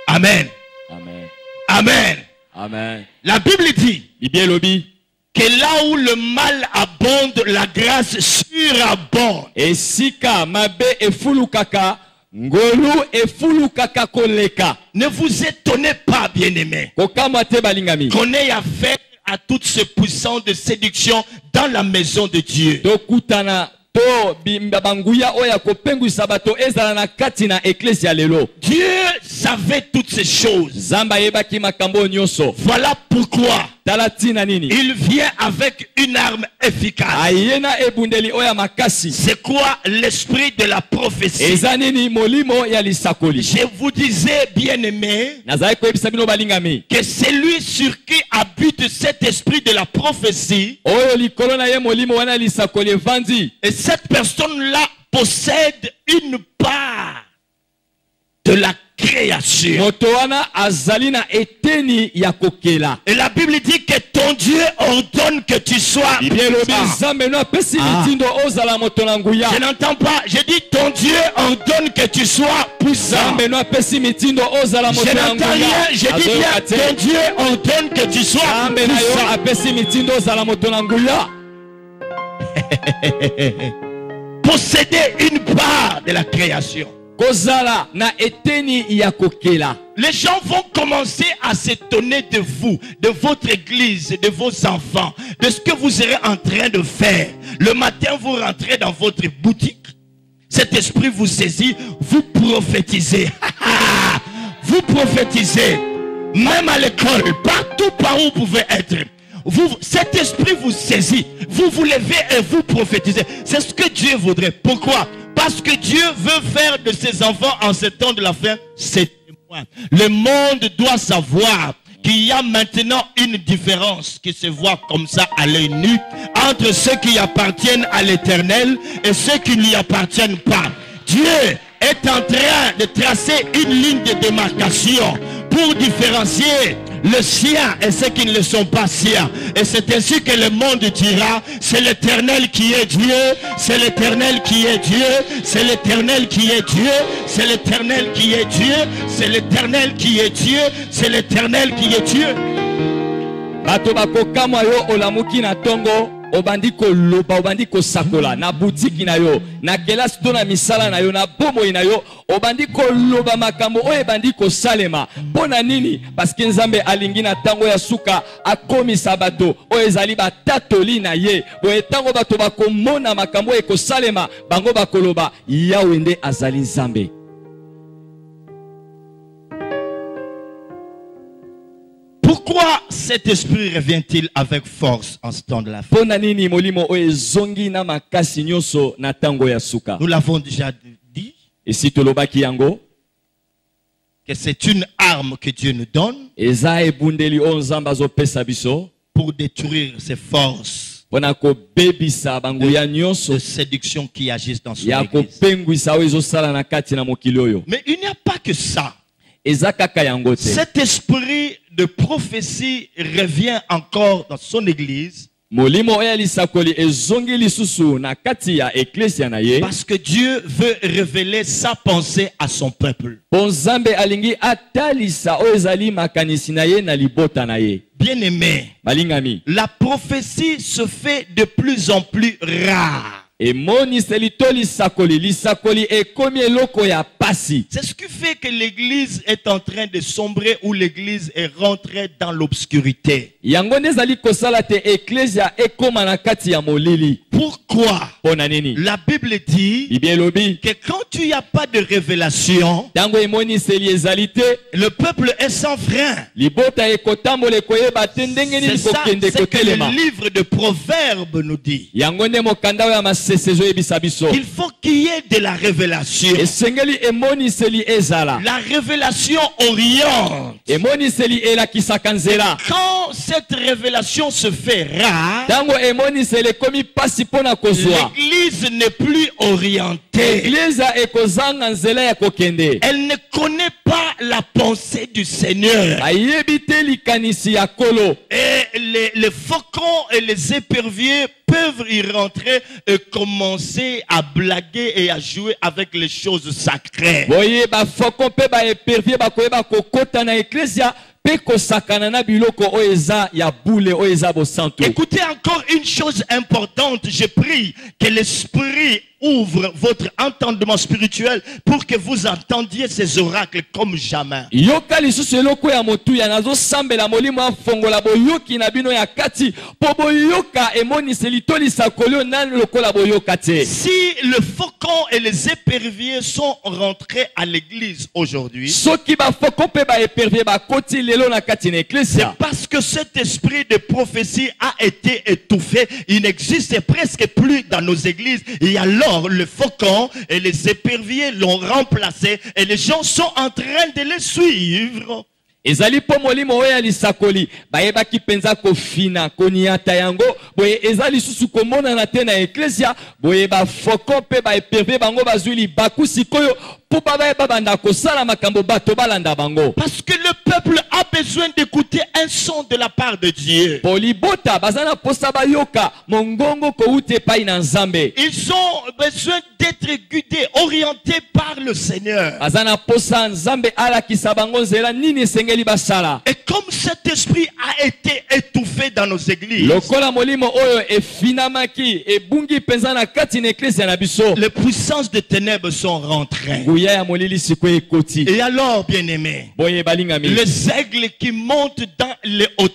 Speaker 2: Amen.
Speaker 3: Amen.
Speaker 2: Amen.
Speaker 3: Amen.
Speaker 2: La Bible dit
Speaker 3: Bibelobi
Speaker 2: que là où le mal abonde, la grâce surabonde.
Speaker 3: esika mabe efulukaka ngolu efulukaka koleka.
Speaker 2: Ne vous étonnez pas, bien-aimés,
Speaker 3: Kokama te balingami.
Speaker 2: qu'on ait affaire à toutes ces puissances de séduction dans la maison de Dieu.
Speaker 3: Tokutana to banguya oya kopengwisa bato ezala na kati na eklesi ya lelo.
Speaker 2: Dieu savait toutes ces choses.
Speaker 3: Zamba yebaki makambo nyonso.
Speaker 2: Voilà pourquoi
Speaker 3: Tala tina nini.
Speaker 2: il vient avec une arme efficace.
Speaker 3: Ayena ebundeli oya makasi.
Speaker 2: C'est quoi l'esprit de la prophétie?
Speaker 3: Eza nini molimo ya lisakoli.
Speaker 2: Je vous disais, bien-aimés,
Speaker 3: Nazali koyebisa bino balingami.
Speaker 2: que celui sur qui habite cet esprit de la prophétie,
Speaker 3: Oyo likolo na ye molimo wana lisakoli evandi.
Speaker 2: et cette personne-là possède une part de la création.
Speaker 3: Moto wana azali na eteni ya kokela.
Speaker 2: Et la Bible dit que ton Dieu ordonne que tu sois
Speaker 3: Bibelobi
Speaker 2: puissant.
Speaker 3: zambe no apesi mitindo ozala moto na nguya.
Speaker 2: Je n'entends pas, je dis ton Dieu ordonne que tu sois puissant.
Speaker 3: Zambe no apesi mitindo ozala
Speaker 2: Je
Speaker 3: moto na
Speaker 2: n'entends rien,
Speaker 3: nguya.
Speaker 2: je dis bien ton Dieu ordonne que tu sois
Speaker 3: Zambe na yo
Speaker 2: puissant.
Speaker 3: apesi mitindo ozala moto na nguya.
Speaker 2: Posséder une part de la création.
Speaker 3: Kozala na eteni ya kokela.
Speaker 2: Les gens vont commencer à s'étonner de vous, de votre église, de vos enfants, de ce que vous serez en train de faire. Le matin, vous rentrez dans votre boutique. Cet esprit vous saisit, vous prophétisez. Vous prophétisez. Même à l'école, partout par où vous pouvez être. Cet esprit vous saisit. Vous vous levez et vous prophétisez. C'est ce que Dieu voudrait. Pourquoi? Parce que Dieu veut faire de ses enfants en ce temps de la fin ses témoins. Le monde doit savoir qu'il y a maintenant une différence qui se voit comme ça à l'œil nu entre ceux qui appartiennent à l'Éternel et ceux qui ne lui appartiennent pas. Dieu est en train de tracer une ligne de démarcation pour différencier le sien et ceux qui ne le sont pas siens. Et c'est ainsi que le monde dira, c'est l'Éternel qui est Dieu, c'est l'Éternel qui est Dieu, c'est l'Éternel qui est Dieu, c'est l'Éternel qui est Dieu, c'est l'Éternel qui est Dieu, c'est l'Éternel qui est Dieu.
Speaker 3: Bato bakokamwa yo olamuki na tongo obandi koloba obandi kosakola na boutique na yo na kelasi to na misala na yo na bomoi na yo obandi koloba makambo oyo ebandi kosalema mpona nini parce que Nzambe alingi na tango ya suka akomisa bato oyo ezali batatoli na ye boye tango bato bakomona makambo oyo ekosalema bango bakoloba Yawe nde azali Nzambe.
Speaker 2: Pourquoi cet esprit revient-il avec force en ce temps de la fin?
Speaker 3: Pona nini molimo oyo ezongi na makasi nyonso na tango ya suka.
Speaker 2: Nous l'avons déjà dit
Speaker 3: Esi tolobaki yango
Speaker 2: que c'est une arme que Dieu nous donne
Speaker 3: eza ebundeli oyo Nzambe azopesa biso
Speaker 2: pour détruire ces forces
Speaker 3: pona kobebisa banguya nyonso
Speaker 2: de séduction qui agissent dans son
Speaker 3: ya
Speaker 2: église.
Speaker 3: kopengwisa oyo ezosala na kati na mokili oyo.
Speaker 2: Mais il n'y a pas que ça.
Speaker 3: Eza kaka yango te.
Speaker 2: Cet esprit de prophétie revient encore dans son église
Speaker 3: Molimo oyo lisakoli ezongi lisusu na kati ya eklesia na ye.
Speaker 2: parce que Dieu veut révéler sa pensée à son peuple.
Speaker 3: Po Nzambe alingi atalisa oyo ezali makanisi na ye na libota na ye.
Speaker 2: Bien-aimé,
Speaker 3: Balingami.
Speaker 2: la prophétie se fait de plus en plus rare.
Speaker 3: Emoniseli to lisakoli ekomi eloko ya pasi.
Speaker 2: C'est ce qui fait que l'église est en train de sombrer ou l'église est rentrée dans l'obscurité.
Speaker 3: Yango nezali kosala te eklesia ekoma na kati ya molili.
Speaker 2: Pourquoi?
Speaker 3: Pona nini?
Speaker 2: La Bible dit
Speaker 3: Biblia elobi
Speaker 2: que quand tu n'as pas de révélation,
Speaker 3: tango emoniseli ezali te
Speaker 2: le peuple est sans frein.
Speaker 3: libota ekotambola ekoyeba te ndenge nini
Speaker 2: C'est ça,
Speaker 3: kokende
Speaker 2: c'est que
Speaker 3: kotelema.
Speaker 2: le livre de Proverbes nous dit.
Speaker 3: Yango nde mokanda oyo ya masesezo yebisa biso.
Speaker 2: Il faut qu'il y ait de la révélation.
Speaker 3: Esengeli emoniseli ezala.
Speaker 2: La révélation oriente.
Speaker 3: Emoniseli elakisaka nzela.
Speaker 2: Quand cette révélation se fait rare,
Speaker 3: Tango emoniseli ekomi pasi pona kozwa.
Speaker 2: l'église n'est plus orientée.
Speaker 3: Eglise ekozanga nzela ya kokende.
Speaker 2: Elle ne connaît pas la pensée du Seigneur.
Speaker 3: Ayebi te likanisi ya kolo.
Speaker 2: Et les faucons et les éperviers peuvent y rentrer et commencer à blaguer et à jouer avec les choses sacrées.
Speaker 3: Boye ba foko pe ba epervie ba koyeba kokota na eklesia pe kosakana na biloko oyo eza ya bule oyo eza bosantu.
Speaker 2: Écoutez encore une chose importante. Je prie que l'Esprit ouvre votre entendement spirituel pour que vous entendiez ces oracles comme jamais.
Speaker 3: Yoka lisusu eloko ya motuya nazo sambela molimo afongola boyoki na bino ya kati po boyoka emoniseli to lisakoli na lokola boyoka te.
Speaker 2: Si le faucon et les éperviers sont rentrés à l'église aujourd'hui,
Speaker 3: Soki ba foko pe ba epervie ba koti lelo na kati na
Speaker 2: c'est
Speaker 3: eklesia.
Speaker 2: parce que cet esprit de prophétie a été étouffé. Il n'existe presque plus dans nos églises. Et alors, le faucon et les éperviers l'ont remplacé et les gens sont en train de les suivre.
Speaker 3: Ezali po molimo oyo ya lisakoli bayebaki penza kofina koniata yango boye ezali susu komona na te na eklesia boye ba foko pe ba epervie bango bazwili bakusi koyo po bayeba banda kosala makambo bato balanda bango.
Speaker 2: Parce que le peuple a besoin d'écouter un son de la part de Dieu.
Speaker 3: Polibota bazana posa bayoka mongongo ko ute pai na Nzambe.
Speaker 2: Ils ont besoin d'être guidés, orientés par le Seigneur.
Speaker 3: Bazana posa Nzambe ala kisabango nzela nini sengeli basala.
Speaker 2: Et comme cet esprit a été étouffé dans nos églises,
Speaker 3: Lokola molimo oyo efinamaki ebungi penza na kati na eklesia na biso.
Speaker 2: les puissances des ténèbres sont rentrées.
Speaker 3: Nguya ya molili siko ekoti.
Speaker 2: Et alors, bien-aimés,
Speaker 3: Boye balingami.
Speaker 2: les aigles qui montent dans les hauteurs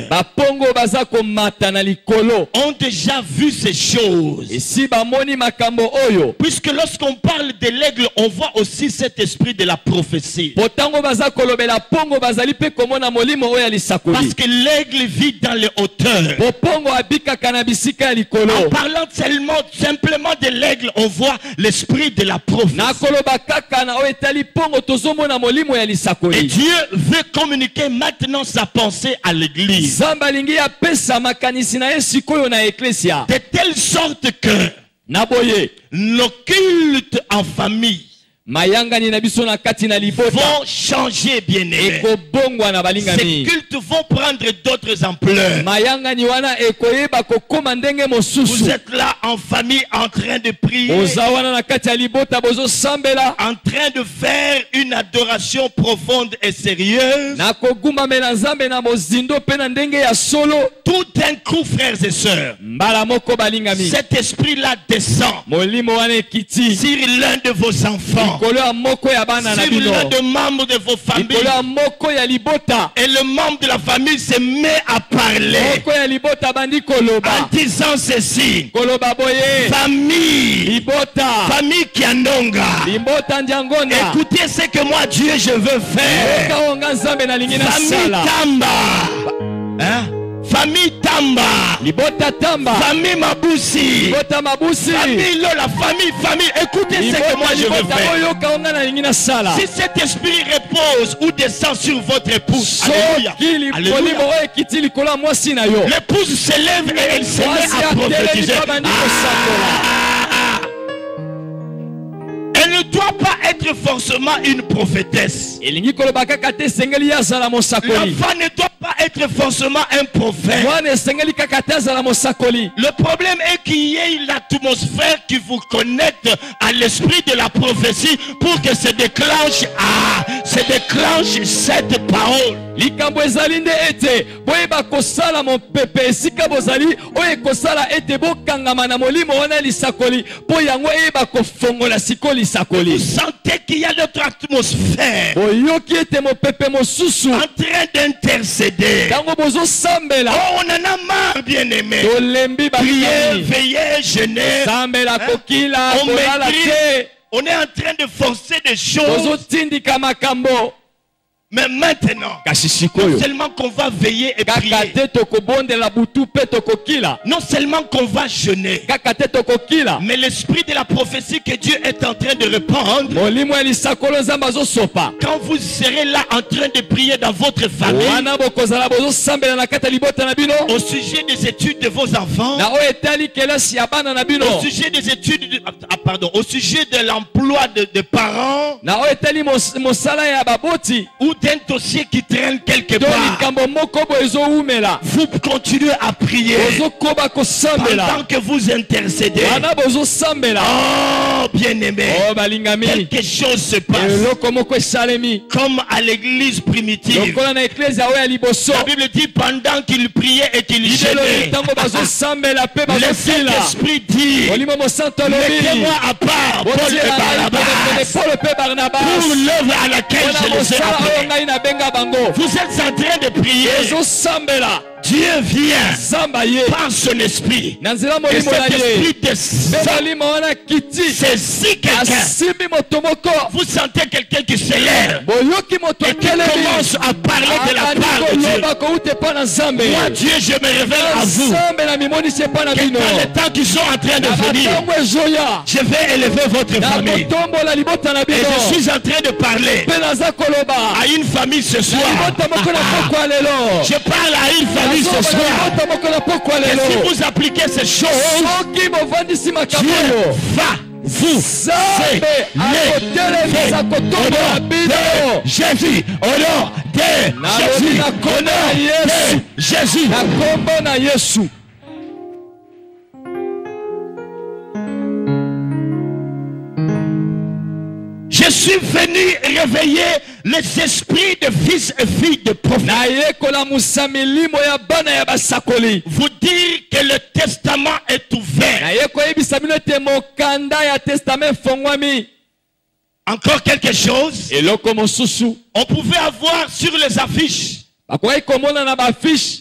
Speaker 3: Bapongo bazako mata na likolo.
Speaker 2: ont déjà vu ces choses.
Speaker 3: Esi bamoni makambo oyo.
Speaker 2: Puisque lorsqu'on parle de l'aigle, on voit aussi cet esprit de la prophétie.
Speaker 3: Potango bazako lobela pongo bazali pe komona molimo oyo ya lisakoli.
Speaker 2: Parce que l'aigle vit dans les hauteurs.
Speaker 3: Popongo abika kana bisika ya likolo.
Speaker 2: En parlant simplement de l'aigle, on voit l'esprit de la prophétie.
Speaker 3: Na koloba kaka na oyo etali pongo tozomona molimo ya
Speaker 2: Et
Speaker 3: lisakoli.
Speaker 2: Dieu veut communiquer maintenant sa pensée à l'église.
Speaker 3: Zamba lingi ya pesa makanisi na ye sikoyo na eklesia.
Speaker 2: De telle sorte que
Speaker 3: Na boye.
Speaker 2: nos cultes en famille
Speaker 3: Mayangani na biso na kati na libota.
Speaker 2: vont changer, bien-aimés.
Speaker 3: Eko bongwa na
Speaker 2: Ces
Speaker 3: balingami.
Speaker 2: cultes vont prendre d'autres ampleurs.
Speaker 3: Mayangani wana ekoyeba kokoma ndenge mosusu.
Speaker 2: Vous êtes là en famille en train de prier,
Speaker 3: Oza wana na kati ya libota bozo sambela.
Speaker 2: en train de faire une adoration profonde et sérieuse.
Speaker 3: Na kogumamela Nzambe na mozindo pe na ndenge ya solo.
Speaker 2: Tout d'un coup, frères et sœurs,
Speaker 3: Mbala moko balingami.
Speaker 2: cet esprit-là descend
Speaker 3: Molimo wana ekiti.
Speaker 2: sur l'un de vos enfants,
Speaker 3: Likolo ya moko ya bana na
Speaker 2: sur
Speaker 3: bino.
Speaker 2: l'un des membres de vos
Speaker 3: Likolo ya
Speaker 2: familles.
Speaker 3: moko ya libota.
Speaker 2: Et le membre de la famille se met à parler
Speaker 3: Moko ya libota bandi
Speaker 2: en
Speaker 3: koloba.
Speaker 2: disant ceci:
Speaker 3: Koloba boye.
Speaker 2: famille,
Speaker 3: Libota.
Speaker 2: famille Kiandonga,
Speaker 3: Libota ndiangonda.
Speaker 2: écoutez ce que moi Dieu je veux faire.
Speaker 3: Libota onga Nzambe na lingi na
Speaker 2: Famille
Speaker 3: sala.
Speaker 2: Tamba, Hein? Famille Tamba.
Speaker 3: Libota Tamba.
Speaker 2: Famille Mabusi.
Speaker 3: Libota Mabusi.
Speaker 2: Famille Lola. Famille. Écoutez ce que moi je veux faire. Si cet esprit repose ou descend sur votre épouse, alléluia. L'épouse se lève et elle se met à prophétiser. Elle ne doit pas être forcément une prophétesse. L'enfant ne doit pas être forcément un prophète. Le problème est qu'il y ait l'atmosphère qui vous connecte à l'esprit de la prophétie pour que se déclenche cette parole.
Speaker 3: Likambo ezali nde ete boyeba kosala mopepe esika bozali oye kosala ete bokangama na molimo wana lisakoli po yango eyeba kofongola siko lisakoli.
Speaker 2: Vous sentez qu'il y a notre atmosphère
Speaker 3: boyoki ete mopepe mosusu
Speaker 2: en train d'intercéder.
Speaker 3: tango bozo sambela.
Speaker 2: Oh, on en a marre, bien aimé.
Speaker 3: Tolembi
Speaker 2: Priez, veillez, jeûnez.
Speaker 3: Sambela kokila kolala te.
Speaker 2: On est en train de forcer des choses.
Speaker 3: Bozo tindika makambo.
Speaker 2: Mais maintenant, non seulement qu'on va veiller et prier, non seulement qu'on va jeûner, mais l'esprit de la prophétie que Dieu est en train de répandre, quand vous serez là en train de prier dans votre famille, au sujet des études de vos enfants, au sujet des études, au sujet de l'emploi de parents, ou d'un dossier qui traîne quelque part, vous continuez à prier pendant que vous intercédez. Oh, bien-aimé, quelque chose se passe comme à l'église primitive. La Bible dit pendant qu'il priait et qu'il jeûnait, le Saint-Esprit dit, mettez-moi à part Paul et Barnabas pour l'œuvre à laquelle je les ai appelés. Vous êtes en train de prier. Dieu vient par son esprit. Et cet esprit descend. Saisit quelqu'un. Vous sentez quelqu'un qui s'élève et qui commence à parler de la part de Dieu. Moi, Dieu, je me révèle à vous que dans les temps qui sont en train de venir, je vais élever votre famille. Et je suis en train de parler à une famille ce soir. Je parle à une famille ce soir. Et si vous appliquez ces choses, Dieu va vous aider. Jésus, au nom de Jésus. Je suis venu réveiller les esprits de fils et filles de prophètes. Vous dire que le testament est ouvert. Encore quelque chose. On pouvait avoir sur les affiches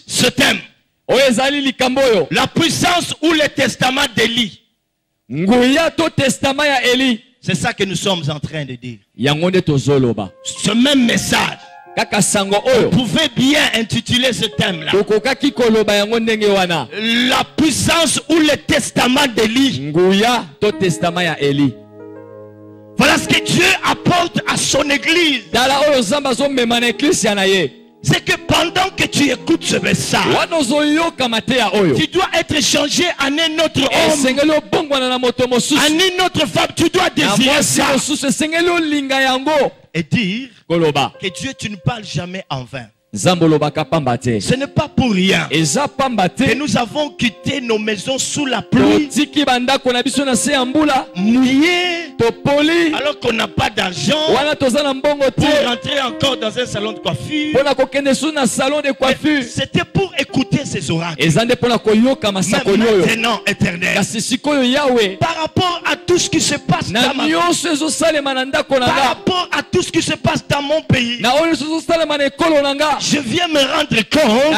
Speaker 2: ce thème. La puissance ou le testament d'Élie. C'est ça que nous sommes en train de dire. Ce même message, vous pouvez bien intituler ce thème-là. La puissance ou le testament d'Élie. Voilà ce que Dieu apporte à son église. C'est que pendant que tu écoutes ce message, tu dois être changé en un autre homme, en une autre femme. Tu dois désirer ça et dire que Dieu, tu ne parles jamais en vain. Ce n'est pas pour rien que nous avons quitté nos maisons sous la pluie, mouillées, alors qu'on n'a pas d'argent pour rentrer encore dans un salon de coiffure. C'était pour écouter ces oracles. Mais maintenant, éternel, par rapport à tout ce qui se passe dans ma vie, par rapport à tout ce qui se passe dans mon pays, je viens me rendre compte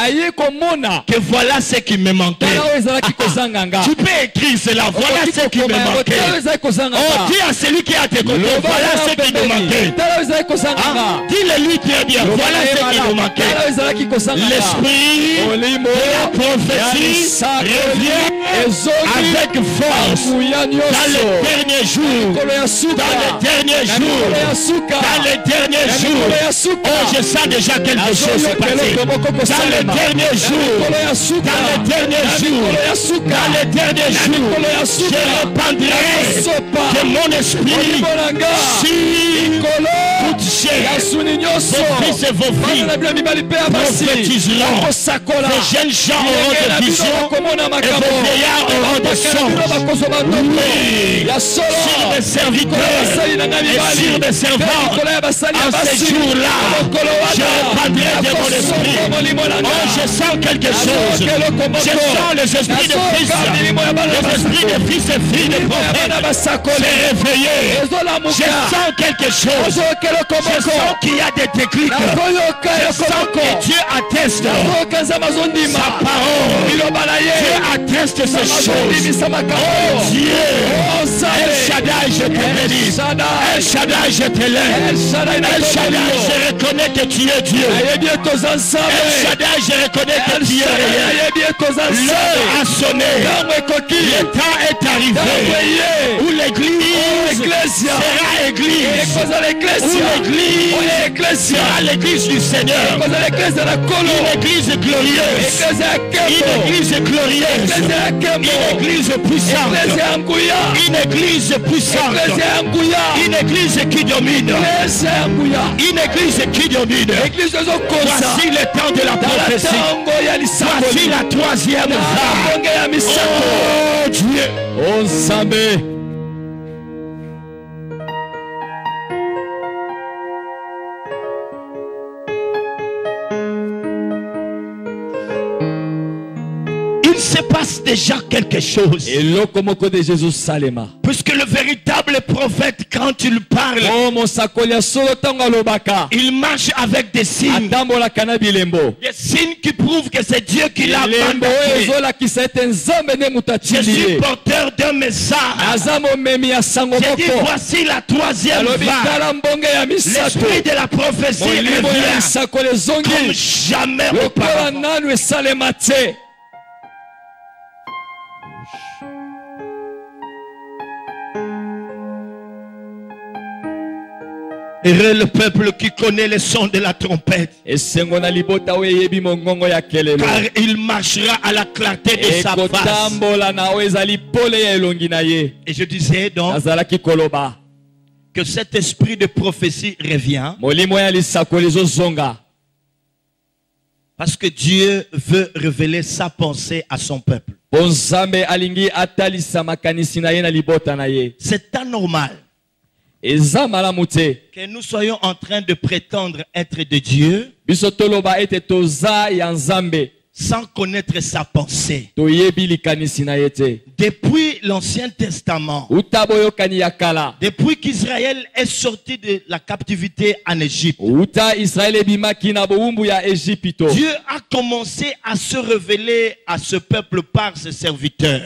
Speaker 2: que voilà ce qui me manquait. Tu peux écrire cela. Voilà ce qui me manquait. Oh, dis à celui qui est à tes côtés, voilà ce qui nous manquait. Dis-le lui qui est bien, voilà ce qui nous manquait. L'esprit de la prophétie revient avec force dans les derniers jours. Dans les derniers jours. Dans les derniers jours. Oh, je sens déjà quelque chose se passer. Dans les derniers jours. Dans les derniers jours. Dans les derniers jours. Je répandrai de mon esprit sur toute chair. Vos fils et vos filles prophétiseront. Vos jeunes gens auront des visions et vos vieillards auront des songes. Oui, sur des serviteurs et sur des servantes, en ces jours-là, je répandrai de mon esprit. Oh, je sens quelque chose. Je sens les esprits de fils, les esprits de fils et filles de prophètes se réveiller. Je sens quelque chose. Je sens qu'il y a des déclics. Je sens que Dieu atteste sa parole. Dieu atteste ces choses. Oh Dieu, El Shaddai, je te bénis. El Shaddai, je te lève. El Shaddai, je reconnais que tu es Dieu. El Shaddai, je reconnais que tu es réel. L'heure a sonné. Le temps est arrivé où l'église sera église. Où l'église sera l'église du Seigneur. Une église glorieuse. Une église glorieuse. Une église puissante. Une église puissante. Une église qui domine. Une église qui domine. Voici le temps de la prophétie. Voici la troisième vague. Oh Dieu.
Speaker 3: Oh Zambé.
Speaker 2: Il se passe déjà quelque chose. Puisque le véritable prophète, quand il parle, il marche avec des signes. Des signes qui prouvent que c'est Dieu qui l'a mandaté. Je suis porteur d'un message. J'ai dit voici la troisième vague. L'esprit de la prophétie revient comme jamais auparavant. Heureux le peuple qui connaît le son de la trompette, car il marchera à la clarté de sa face. Et je disais donc que cet esprit de prophétie revient parce que Dieu veut révéler sa pensée à son peuple. C'est anormal que nous soyons en train de prétendre être de Dieu sans connaître sa pensée. Depuis l'Ancien Testament, depuis qu'Israël est sorti de la captivité en Égypte, Dieu a commencé à se révéler à ce peuple par ses serviteurs.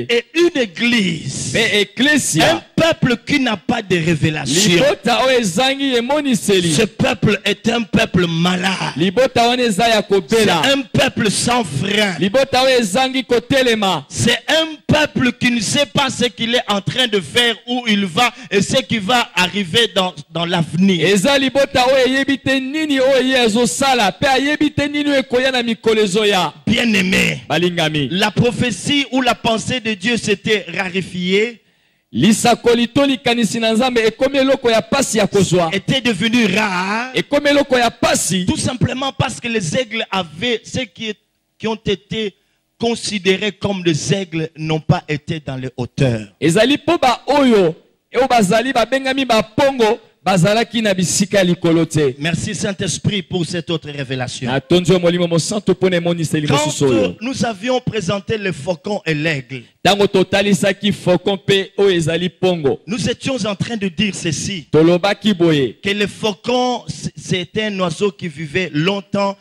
Speaker 2: Et une église, un peuple qui n'a pas de révélation, ce peuple est un peuple malade. C'est un peuple sans frein. C'est un peuple qui ne sait pas ce qu'il est en train de faire, où il va et ce qui va arriver dans l'avenir. Bien aimé, la prophétie ou la pensée de Dieu s'était raréfiée, était devenu rare, tout simplement parce que les aigles avaient, ceux qui ont été considérés comme des aigles n'ont pas été dans les hauteurs. Merci Saint-Esprit pour cette autre révélation. Quand nous avions présenté le faucon et l'aigle, nous étions en train de dire ceci, que le faucon c'était un oiseau qui vivait longtemps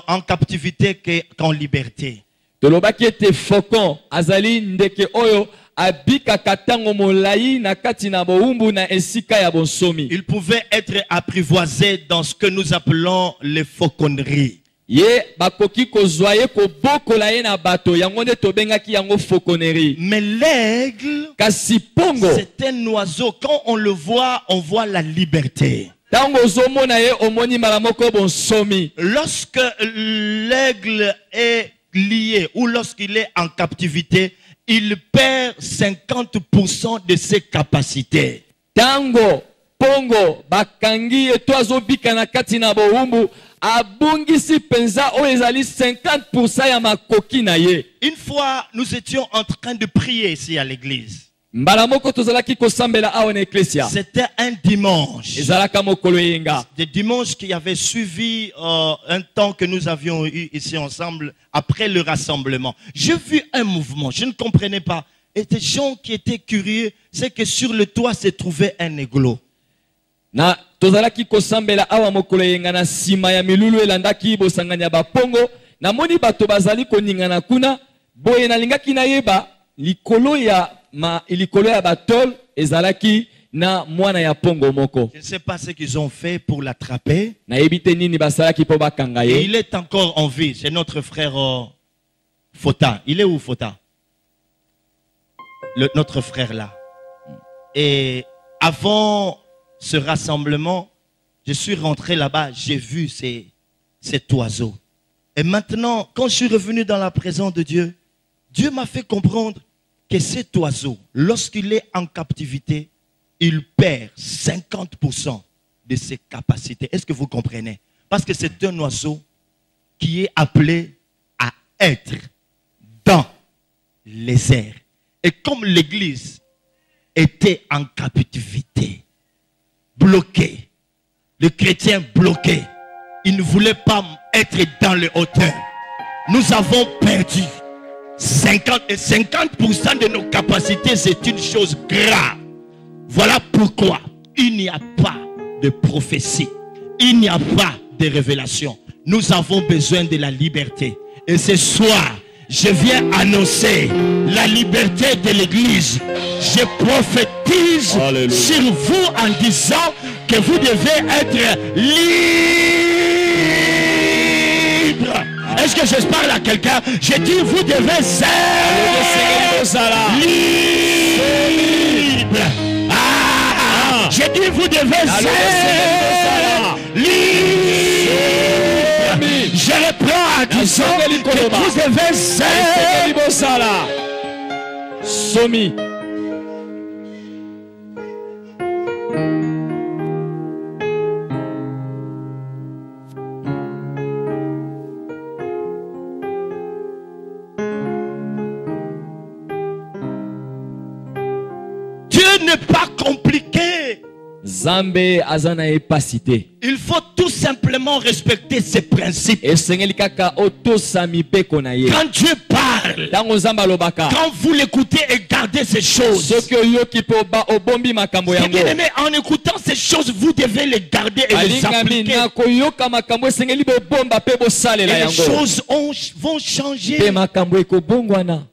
Speaker 2: en captivité qu'en liberté.
Speaker 3: tolobaki ete faucon azali ndeke oyo abika katango molai na kati na boumbu na esika ya bonsomi.
Speaker 2: Il pouvait être apprivoisé dans ce que nous appelons les fauconneries.
Speaker 3: Ye bakoki kozwaye ko bokola ye na bato yango nde tobengaki yango fauconnerie.
Speaker 2: Mais l'aigle,
Speaker 3: Kasi pongo
Speaker 2: c'est un oiseau. Quand on le voit, on voit la liberté.
Speaker 3: tango zomona ye omoni malamoko bonsomi.
Speaker 2: Lorsque l'aigle est lié ou lorsqu'il est en captivité, il perd 50% de ses capacités.
Speaker 3: Tango pongo bakangi eto azobika na kati na boumbu abungisi penza o ezali 50% ya makoki na ye.
Speaker 2: Une fois, nous étions en train de prier ici à l'église.
Speaker 3: Mbala moko tozalaki kosambela awa na eklesia.
Speaker 2: C'était un dimanche.
Speaker 3: Ezalaka mokolo yenga.
Speaker 2: Des dimanches qui avaient suivi un temps que nous avions eu ici ensemble après le rassemblement. J'ai vu un mouvement, je ne comprenais pas. Et des gens qui étaient curieux, c'est que sur le toit se trouvait un églot.
Speaker 3: Na tozalaki kosambela awa mokolo yenga na sima ya milulu elandaki bosanganya bapongo na moni bato bazali koningana kuna boye na lingaki na yeba likolo ya batol ezalaki na mwana ya pongo moko.
Speaker 2: Je ne sais pas ce qu'ils ont fait pour l'attraper.
Speaker 3: Na yebite nini basalaki po bakanga
Speaker 2: Et
Speaker 3: ye.
Speaker 2: il est encore en vie. C'est notre frère Fota. Il est où Fota? Notre frère là. Et avant ce rassemblement, je suis rentré là-bas, j'ai vu cet oiseau. Et maintenant, quand je suis revenu dans la présence de Dieu, Dieu m'a fait comprendre que cet oiseau, lorsqu'il est en captivité, il perd 50% de ses capacités. Est-ce que vous comprenez? Parce que c'est un oiseau qui est appelé à être dans les airs. Et comme l'Église était en captivité, bloqué, le chrétien bloqué, il ne voulait pas être dans les hauteurs. Nous avons perdu 50% de nos capacités, c'est une chose grave. Voilà pourquoi il n'y a pas de prophétie, il n'y a pas de révélation. Nous avons besoin de la liberté. Et ce soir, je viens annoncer la liberté de l'Église. Je prophétise
Speaker 3: Alléluia.
Speaker 2: sur vous en disant que vous devez être libre. Est-ce que je parle à quelqu'un? Je dis vous devez être libre. Ah, je dis vous devez être libre. Je reprends en disant que vous devez être
Speaker 3: Somi.
Speaker 2: Dieu n'est pas compliqué.
Speaker 3: Zambe azana epasite.
Speaker 2: Il faut tout simplement respecter ses principes.
Speaker 3: Esengeli kaka otosami peko na ye.
Speaker 2: Quand Dieu parle,
Speaker 3: Tango zamba lobaka.
Speaker 2: quand vous l'écoutez et gardez ces choses,
Speaker 3: Soki oyoki po ba obombi makambo yango.
Speaker 2: bien aimé, en écoutant ces choses, vous devez les garder et les
Speaker 3: Alingami
Speaker 2: appliquer.
Speaker 3: na koyoka makambo esengeli bo bomba pe bo
Speaker 2: Et
Speaker 3: salela
Speaker 2: les
Speaker 3: yango.
Speaker 2: choses vont changer
Speaker 3: Pe makambo ekobongwana.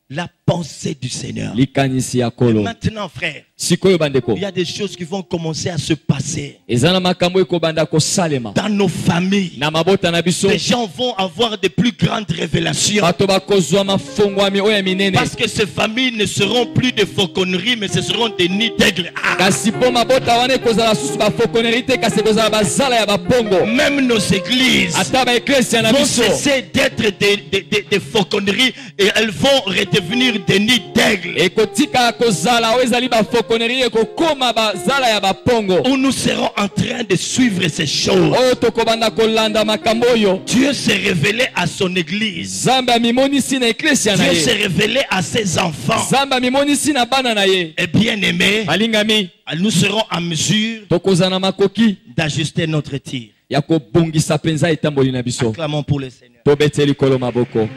Speaker 2: la pensée du Seigneur.
Speaker 3: Likanisi ya kolo.
Speaker 2: Maintenant, frère,
Speaker 3: Sikoyo bandeko.
Speaker 2: il y a des choses qui vont commencer à se passer
Speaker 3: Ezana makambo ekobanda ko salema.
Speaker 2: dans nos familles.
Speaker 3: Na mabota na biso.
Speaker 2: Les gens vont avoir de plus grandes révélations.
Speaker 3: Bato bakozwa mafongwami oya minene.
Speaker 2: Parce que ces familles ne seront plus de fauconneries, mais ce seront des nids d'aigle. Ah,
Speaker 3: Kasi po mabota wana ekozala susu bafokoneri te kasi ekozala bazala ya bapongo.
Speaker 2: même nos églises
Speaker 3: Ata ba eklesia na
Speaker 2: vont
Speaker 3: biso.
Speaker 2: cesser d'être des fauconneries et elles vont redevenir des nids d'aigle.
Speaker 3: Ekotika kozala o ezali bafokoneri ekokoma bazala ya bapongo.
Speaker 2: Où nous serons en train de suivre ces choses.
Speaker 3: Oyo tokobanda kolanda makambo oyo.
Speaker 2: Dieu s'est révélé à son église.
Speaker 3: Zamba mimonisi na eklesia na
Speaker 2: Dieu
Speaker 3: ye.
Speaker 2: s'est révélé à ses enfants.
Speaker 3: Zamba mimonisi na bana na ye.
Speaker 2: Et bien aimés,
Speaker 3: Alingami
Speaker 2: nous serons en mesure
Speaker 3: tokozana makoki
Speaker 2: d'ajuster notre tir.
Speaker 3: ya kobongisa penza etamboli na biso.
Speaker 2: Acclamons pour le Seigneur.
Speaker 3: Tobeteli kolo maboko.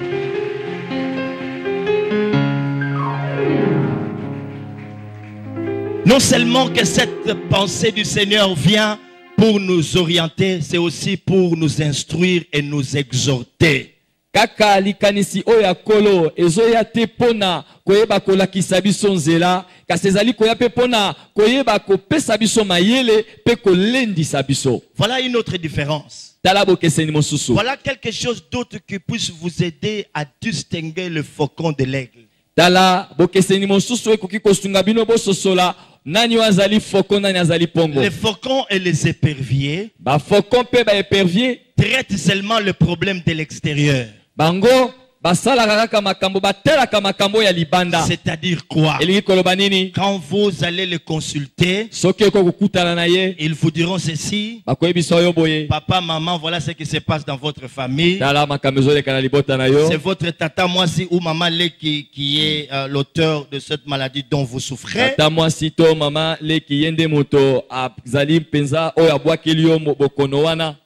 Speaker 2: Non seulement que cette pensée du Seigneur vient pour nous orienter, c'est aussi pour nous instruire et nous exhorter.
Speaker 3: kaka likanisi oya kolo ezoya te pona koyeba kolakisa biso nzela kasi ezali koya pe pona koyeba kopesa biso mayele pe kolendisa biso.
Speaker 2: Voilà une autre différence.
Speaker 3: Tala bokeseni mosusu.
Speaker 2: Voilà quelque chose d'autre qui puisse vous aider à distinguer le faucon de l'aigle.
Speaker 3: Tala bokeseni mosusu ekoki kosunga bino bososola nani wazali faucon nani azali pongo.
Speaker 2: Les faucons et les éperviers
Speaker 3: Ba faucon pe ba épervier
Speaker 2: traitent seulement le problème de l'extérieur.
Speaker 3: bango basala kaka makambo batela kama makambo ya libanda.
Speaker 2: C'est-à-dire quoi?
Speaker 3: Elingi koloba nini?
Speaker 2: Quand vous allez les consulter,
Speaker 3: Soki eko kukutana na ye
Speaker 2: ils vous diront ceci:
Speaker 3: bakoyebisa yo boye.
Speaker 2: papa, maman, voilà ce qui se passe dans votre famille.
Speaker 3: Tala makambo ezoleka na libota na yo.
Speaker 2: C'est votre tata mwasi ou maman lé qui est l'auteur de cette maladie dont vous souffrez.
Speaker 3: Tata mwasi to mama leki yende moto azali penza oyo abwakeli yo bokono wana.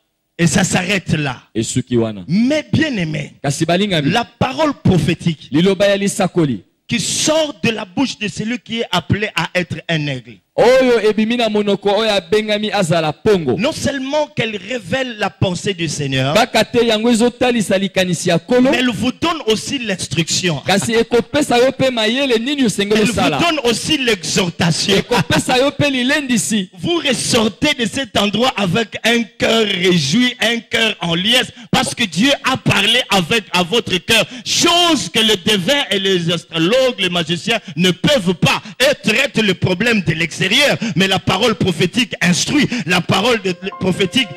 Speaker 2: Et ça s'arrête là.
Speaker 3: Esuki wana.
Speaker 2: Mais bien aimé,
Speaker 3: Kasi balingami.
Speaker 2: la parole prophétique
Speaker 3: Liloba ya lisakoli.
Speaker 2: qui sort de la bouche de celui qui est appelé à être un aigle,
Speaker 3: Oyo ebimina monoko oyo abengami azala pongo.
Speaker 2: non seulement qu'elle révèle la pensée du Seigneur,
Speaker 3: Bakate yango ezotalisa likanisi ya kolo.
Speaker 2: mais elle vous donne aussi l'instruction.
Speaker 3: Kasi ekopesa yo pe mayele nini osengeli
Speaker 2: Elle vous
Speaker 3: osala.
Speaker 2: donne aussi l'exhortation.
Speaker 3: Ekopesa yo pe lilendisi.
Speaker 2: Vous ressortez de cet endroit avec un cœur réjoui, un cœur en liesse, parce que Dieu a parlé à votre cœur, chose que le devin et les astrologues, les magiciens ne peuvent pas. Eux traitent le problème de l'extérieur, mais la parole prophétique instruit. La parole prophétique,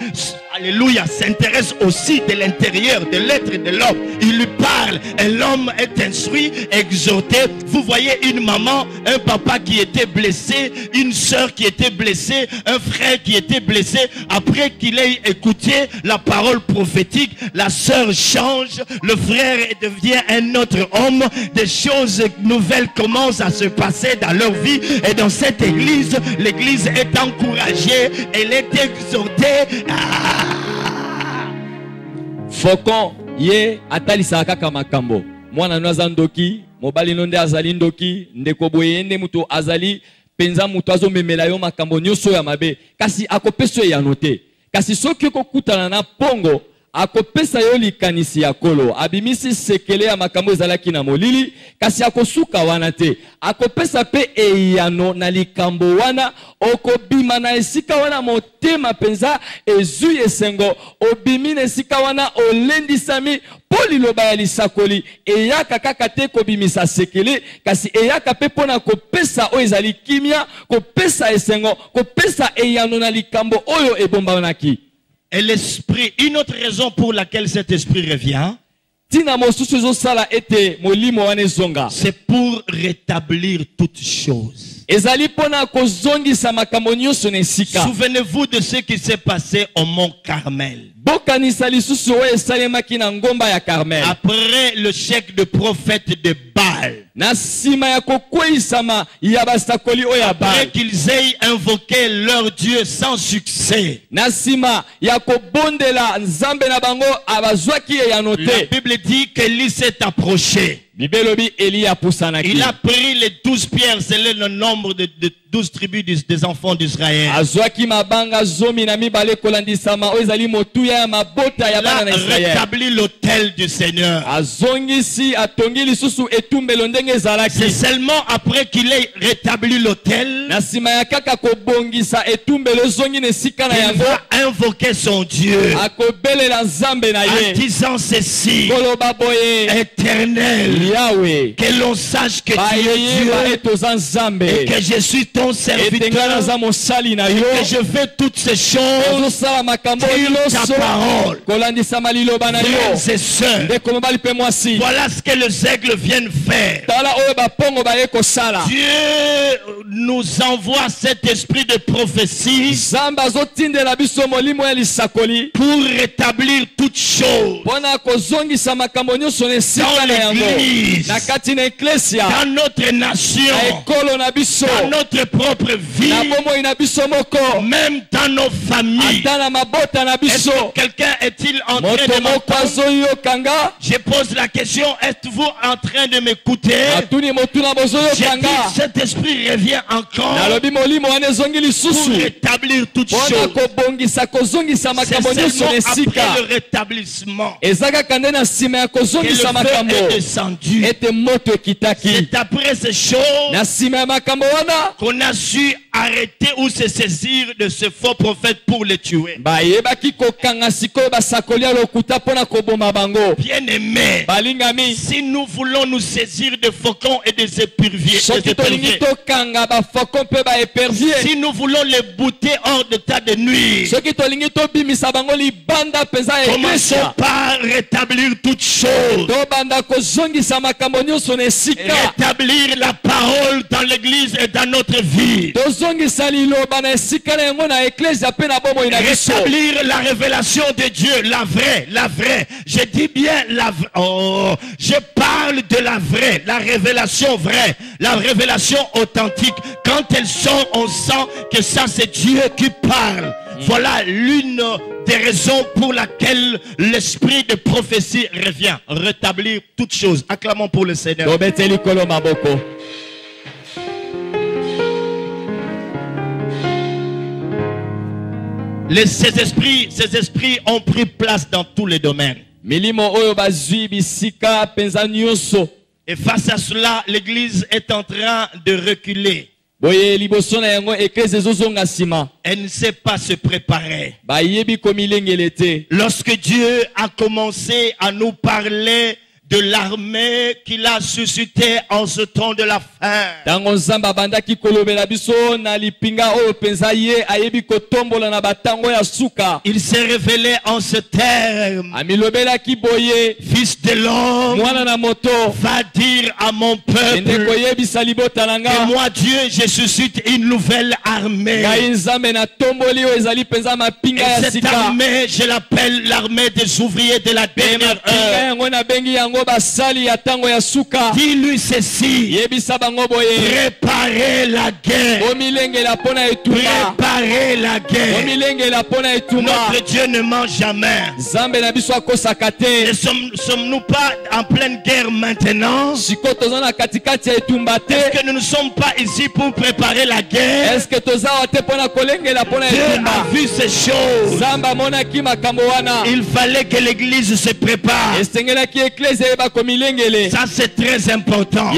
Speaker 2: alléluia, s'intéresse aussi de l'intérieur, de l'être de l'homme. Il lui parle et l'homme est instruit, exhorté. Vous voyez une maman, un papa qui était blessé, une soeur qui était blessée, un frère qui était blessé. Après qu'il ait écouté la parole prophétique, la soeur change, le frère devient un autre homme. Des choses nouvelles commencent à se passer dans leur vie. Et dans cette église, l'église est encouragée, elle est exhortée.
Speaker 3: Faucon ye atalisa kaka makambo. Mwana nwaza ndoki, mobali nonde azali ndoki, ndeko boye nde muto azali penza muto azomemela yo makambo nyonso ya mabe. Kasi akopeso ya note. Kasi soki kokutana na pongo akopesa yo likanisi ya kolo abimisi sekele ya makambo ezalaki na molili kasi akosuka wana te akopesa pe eyano na likambo wana okobima na esika wana motema penza ezui esengo obimi na esika wana olendisami poli loba ya lisakoli eyaka kaka te kobimisa sekele kasi eyaka pe pona kopesa oyo ezali kimia kopesa esengo kopesa eyano na likambo oyo ebombanaki.
Speaker 2: Et l'esprit, une autre raison pour laquelle cet esprit revient, c'est pour rétablir toutes choses. Souvenez-vous de ce qui s'est passé au mont Carmel. Après le chèque de prophète de Baal, après qu'ils aient invoqué leur Dieu sans succès, la Bible dit qu'Élie s'est approché. Il a pris les 12 pierres, c'est le nombre de 12 tribus des enfants d'Israël. Il a rétabli l'autel du Seigneur. C'est seulement après qu'il ait rétabli l'autel qu'il va invoquer son Dieu en disant ceci: Éternel, que l'on sache que tu es Dieu et que je suis ton serviteur et que je fais toutes ces choses selon ta parole. Frères et sœurs, voilà ce que les aigles viennent faire. Dieu nous envoie cet esprit de prophétie pour rétablir toutes choses dans l'église, dans notre nation, dans notre propre vie, même dans nos familles. Est-ce que quelqu'un est-il en train de m'écouter? Je pose la question, êtes-vous en train de m'écouter? m'écoutez, j'ai dit, cet esprit revient encore pour rétablir toutes choses. C'est seulement après le rétablissement que le feu est descendu. C'est après ces choses qu'on a su arrêter ou se saisir de ce faux prophète pour le tuer. Bien aimé, si nous voulons nous saisir de faucons et des éperviers, si nous voulons les bouter hors d'état de nuire, commençons par rétablir toutes choses. Rétablir la parole dans l'église et dans notre vie. Rétablir la révélation de Dieu, la vraie. Je dis bien la vraie. Oh, je parle de la vraie, la révélation vraie, la révélation authentique. Quand elle sort, on sent que ça c'est Dieu qui parle. Voilà l'une des raisons pour laquelle l'esprit de prophétie revient. Rétablir toutes choses. Acclamons pour le Seigneur. Ces esprits ont pris place dans tous les domaines. Et face à cela, l'église est en train de reculer. Elle ne sait pas se préparer. Lorsque Dieu a commencé à nous parler de l'armée qu'il a suscité en ce temps de la fin, il s'est révélé en ce terme: Fils de l'homme, va dire à mon peuple que moi Dieu je suscite une nouvelle armée. Et cette armée, je l'appelle l'armée des ouvriers de la dernière heure. Dis-lui ceci: préparez la guerre. Préparez la guerre. Notre Dieu ne ment jamais. Ne sommes-nous pas en pleine guerre maintenant? Est-ce que nous ne sommes pas ici pour préparer la guerre? Dieu a vu ces choses. Il fallait que l'église se prépare. Ça c'est très important.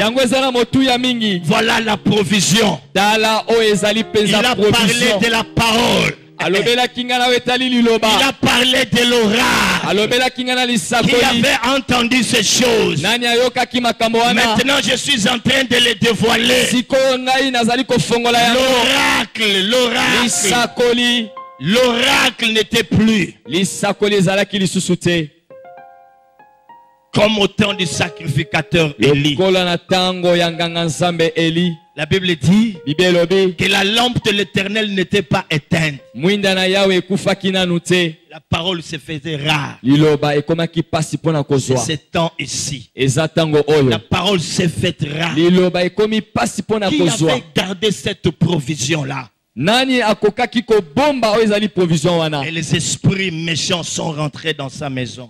Speaker 2: Voilà la provision. Il a parlé de la parole. Il a parlé de l'oracle. Qui avait entendu ces choses. Maintenant je suis en train de les dévoiler. L'oracle n'était plus comme au temps du sacrificateur Élie. La Bible dit que la lampe de l'Éternel n'était pas éteinte. La parole se faisait rare. C'est ce temps ici. La parole s'est faite rare. Qui avait gardé cette provision-là? Et les esprits méchants sont rentrés dans sa maison.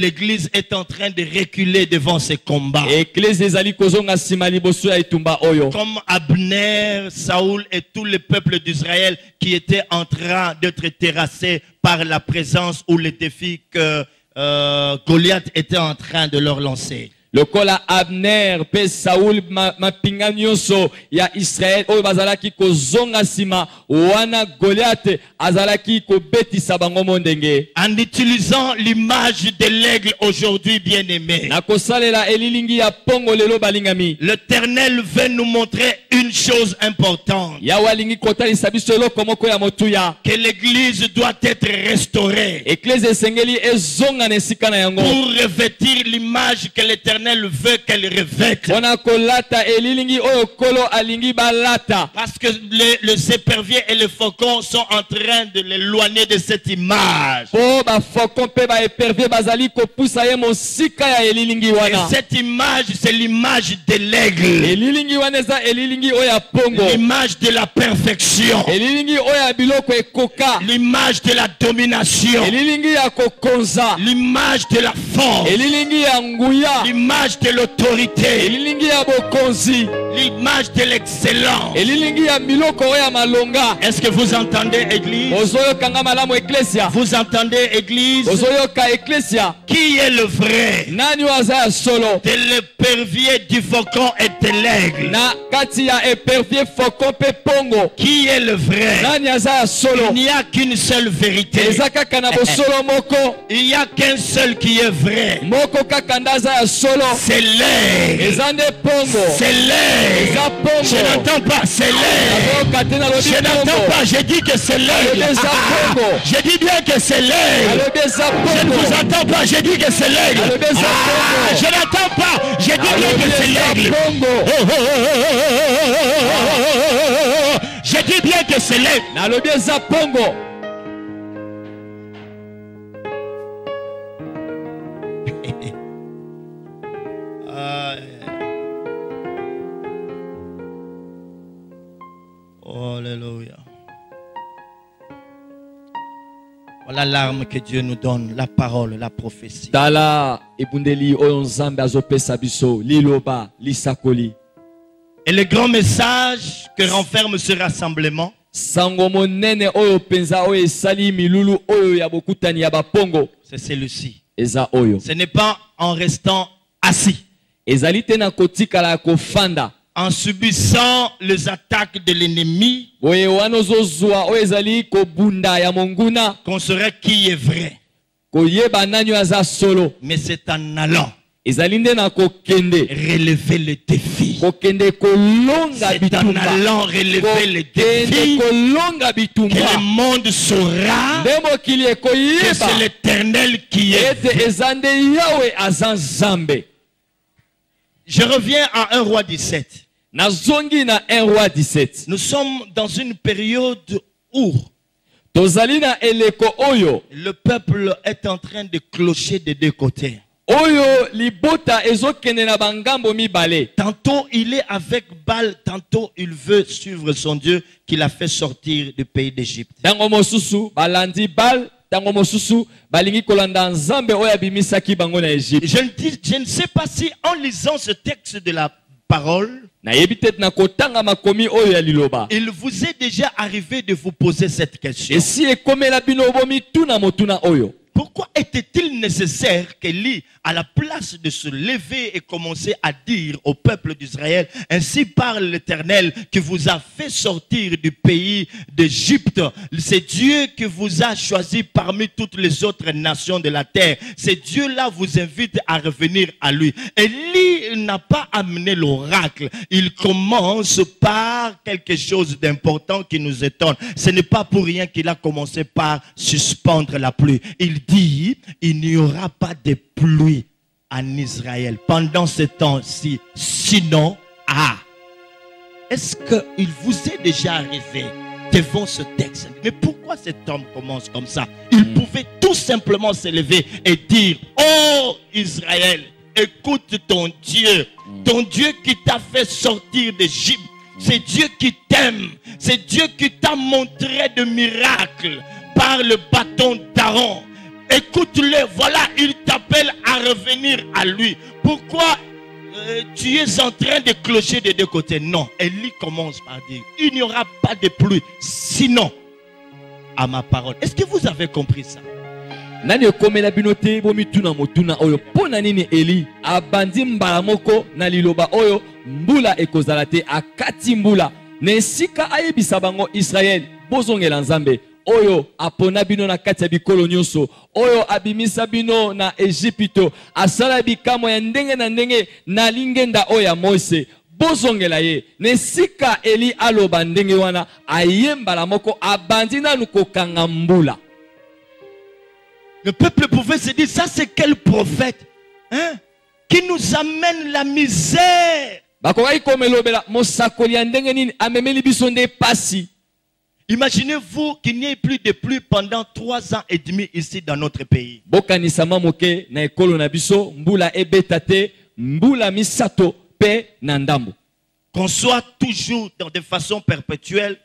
Speaker 2: L'église est en train de reculer devant ces combats. Comme Abner, Saoul et tout le peuple d'Israël qui étaient en train d'être terrassés par la présence ou les défis que Goliath était en train de leur lancer.
Speaker 3: Lokola Abner pe Saul mapinga nyonso ya Israël oyo bazalaki kozonga sima wana Goliath azalaki kobetisa bango mondenge.
Speaker 2: En utilisant l'image de l'aigle aujourd'hui, bien-aimé, l'Éternel veut nous montrer une chose importante: que l'église doit être restaurée pour revêtir l'image que l'Éternel l'Éternel veut qu'elle revête. Parce que les éperviers et les faucons sont en train de l'éloigner de cette image. Et cette image, c'est l'image de l'aigle. L'image de la perfection. L'image de la domination. L'image de la force. L'image de l'autorité. L'image de l'excellence. Est-ce que vous entendez, Église? Vous entendez, Église? Qui est le vrai? De l'épervier, du faucon et de l'aigle. Qui est le vrai? Il n'y a qu'une seule vérité. Il n'y a qu'un seul qui est vrai. C'est l'aigle. C'est l'aigle. Je n'entends pas, c'est l'aigle. Je n'entends pas, je dis que c'est l'aigle. Je dis bien que c'est l'aigle. Je ne vous entends pas, je dis que c'est l'aigle. Je n'entends pas, je dis bien que c'est l'aigle. Je dis bien que c'est l'aigle. Alléluia. Voilà l'arme que Dieu nous donne, la parole, la prophétie. Et le grand message que renferme ce rassemblement, c'est celui-ci. Ce n'est pas en restant assis, en subissant les attaques de l'ennemi, qu'on saurait qui est vrai. Mais c'est en allant relever le défi. C'est en allant relever le défi que le monde saura que c'est l'Éternel qui est. Je reviens à 1 Roi 17. Nous sommes dans une période où le peuple est en train de clocher des deux côtés. Tantôt il est avec Baal, tantôt il veut suivre son Dieu qu'il a fait sortir du pays d'Égypte. Je ne sais pas si en lisant ce texte de la parole, il vous est déjà arrivé de vous poser cette question. Pourquoi était-il nécessaire qu'Élie, à la place de se lever et commencer à dire au peuple d'Israël, ainsi parle l'Éternel qui vous a fait sortir du pays d'Égypte, c'est Dieu qui vous a choisi parmi toutes les autres nations de la terre, c'est Dieu-là vous invite à revenir à lui. Élie n'a pas amené l'oracle, il commence par quelque chose d'important qui nous étonne. Ce n'est pas pour rien qu'il a commencé par suspendre la pluie. Il dit, il n'y aura pas de pluie en Israël pendant ce temps-ci, sinon, est-ce qu'il vous est déjà arrivé devant ce texte? Mais pourquoi cet homme commence comme ça? Il pouvait tout simplement se lever et dire, oh Israël, écoute ton Dieu qui t'a fait sortir d'Égypte. C'est Dieu qui t'aime, c'est Dieu qui t'a montré de miracles par le bâton d'Aaron. Écoute-le, voilà, il t'appelle à revenir à lui. Pourquoi tu es en train de clocher des deux côtés? Non, Élie commence par dire, il n'y aura pas de pluie, sinon à ma parole. Est-ce que vous avez compris ça?
Speaker 3: Nani okomela binote bomituna motuna oyo pona nini Eli abandi mbala moko na liloba oyo mbula ekozalate akati mbula nesika ayebisa bango Israël bozongela nzambe oyo apona bino na kati ya bikolo nyonso oyo abimisa bino na Egypto asala bikamo ya ndenge na ndenge na lingenda oyo ya Mose bozongela ye nesika Eli aloba ndenge wana ayembala moko abandi nanu kokanga mbula.
Speaker 2: Le peuple pouvait se dire, ça c'est quel prophète? Hein? qui nous amène la misère. Imaginez-vous qu'il n'y ait plus de pluie pendant 3 ans et demi ici dans notre pays. Qu'on soit toujours de façon perpétuelle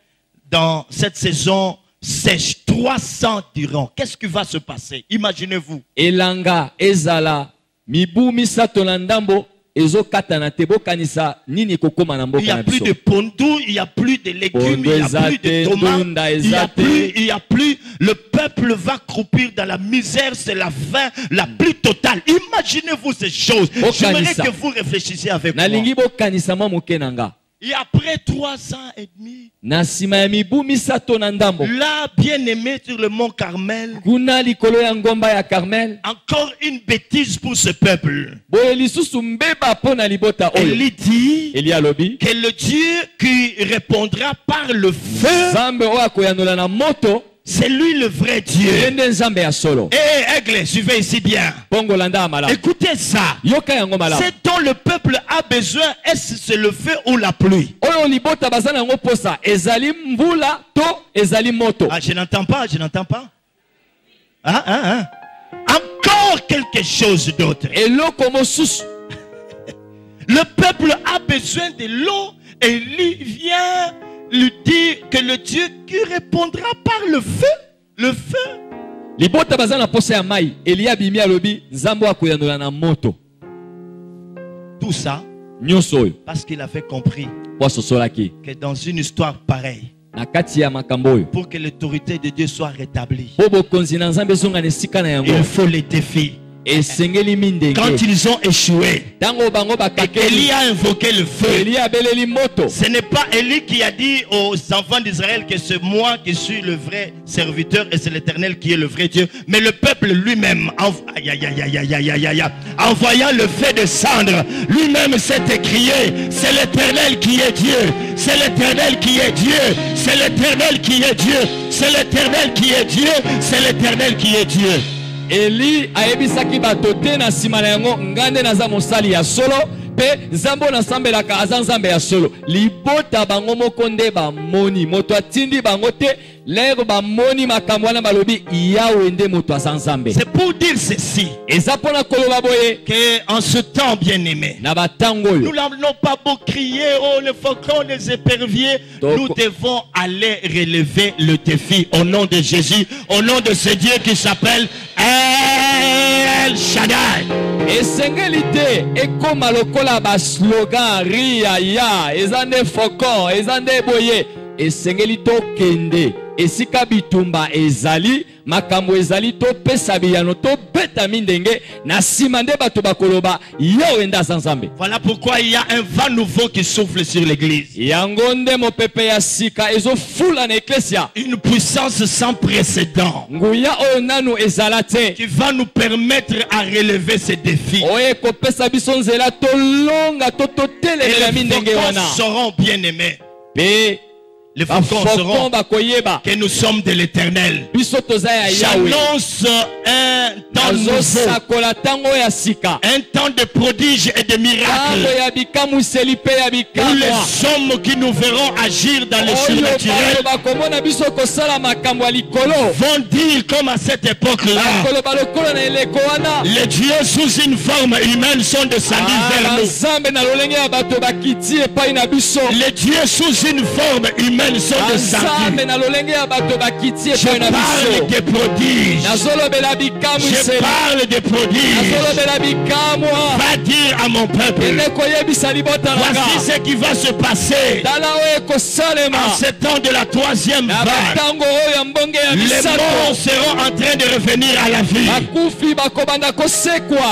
Speaker 2: dans cette saison sèche, 300 durant. Qu'est-ce qui va se passer? Imaginez-vous.
Speaker 3: Elanga, ezala, mibu misato nandambo. Il n'y a
Speaker 2: plus de pondou, il n'y a plus de légumes, il n'y a plus de tomates, il n'y a plus. Le peuple va croupir dans la misère, c'est la faim la plus totale. Imaginez-vous ces choses. J'aimerais que vous réfléchissiez avec moi. Et après 3 ans et demi, là, bien aimé sur le mont Carmel, encore une bêtise pour ce peuple. Élie dit que le Dieu qui répondra par le feu, c'est lui le vrai Dieu. Aigle, suivez ici bien. Écoutez ça. C'est dont le peuple a besoin, est-ce c'est le feu ou la pluie? Ah, je n'entends pas, je n'entends pas. Encore quelque chose d'autre. Le peuple a besoin de l'eau et lui vient lui dire que le Dieu qui répondra par le feu. Le feu. Tout ça parce qu'il avait compris que dans une histoire pareille, pour que l'autorité de Dieu soit rétablie, il faut les défis. Quand ils ont échoué, Élie a invoqué le feu. Ce n'est pas Élie qui a dit aux enfants d'Israël que c'est moi qui suis le vrai serviteur et c'est l'Éternel qui est le vrai Dieu, mais le peuple lui-même, en voyant le feu descendre, lui-même s'est écrié: c'est l'Éternel qui est Dieu, c'est l'Éternel qui est Dieu, c'est l'Éternel qui est Dieu, c'est l'Éternel qui est Dieu, c'est l'Éternel qui est Dieu.
Speaker 3: Eli aebisaki batote na sima na yango ngande naza mosali ya solo pe nzambo na sambelaka aza nzambe ya solo libota bango moko nde bamoni moto atindi bango te lero bamoni makambo wana balobi Yawe nde moto aza nzambe.
Speaker 2: C'est pour dire ceci,
Speaker 3: eza pona koloba boye
Speaker 2: que en ce temps bien aimé,
Speaker 3: na batango oyo
Speaker 2: nous n'avons pas beau crier oh les faucons, les éperviers, nous devons aller relever le défi au nom de Jésus, au nom de ce Dieu qui s'appelle El Shaddai.
Speaker 3: Esengeli te ekoma lokola ba slogan ria ya ezande faucon ezande boye esengeli to kende esika bitumba ezali makambo ezali to pesa biyano to beta mindenge na sima nde bato bakoloba Yawe nda nzambe.
Speaker 2: Voilà pourquoi il y a un vent nouveau qui souffle sur l'église.
Speaker 3: Yango nde mopepe ya sika ezo fula na eklesia.
Speaker 2: Une puissance sans précédent
Speaker 3: nguya oyo nanu ezala te
Speaker 2: qui va nous permettre à relever ces défis.
Speaker 3: Oye ko pesa biso nzela to longa to totelela mindenge wana.
Speaker 2: Les seront bien aimés. Les faucons seront que nous sommes de l'Éternel. J'annonce un temps nouveau, un temps de prodiges et de miracles, où les hommes qui nous verront agir dans le surnaturel vont dire comme à cette époque-là: les dieux sous une forme humaine sont descendus vers nous. Les dieux sous une forme humaine sont descendus. Je parle des prodiges. Je parle des prodiges. Va dire à mon peuple: voici ce qui va se passer en ce temps de la troisième vague. Les morts seront en train de revenir à la vie.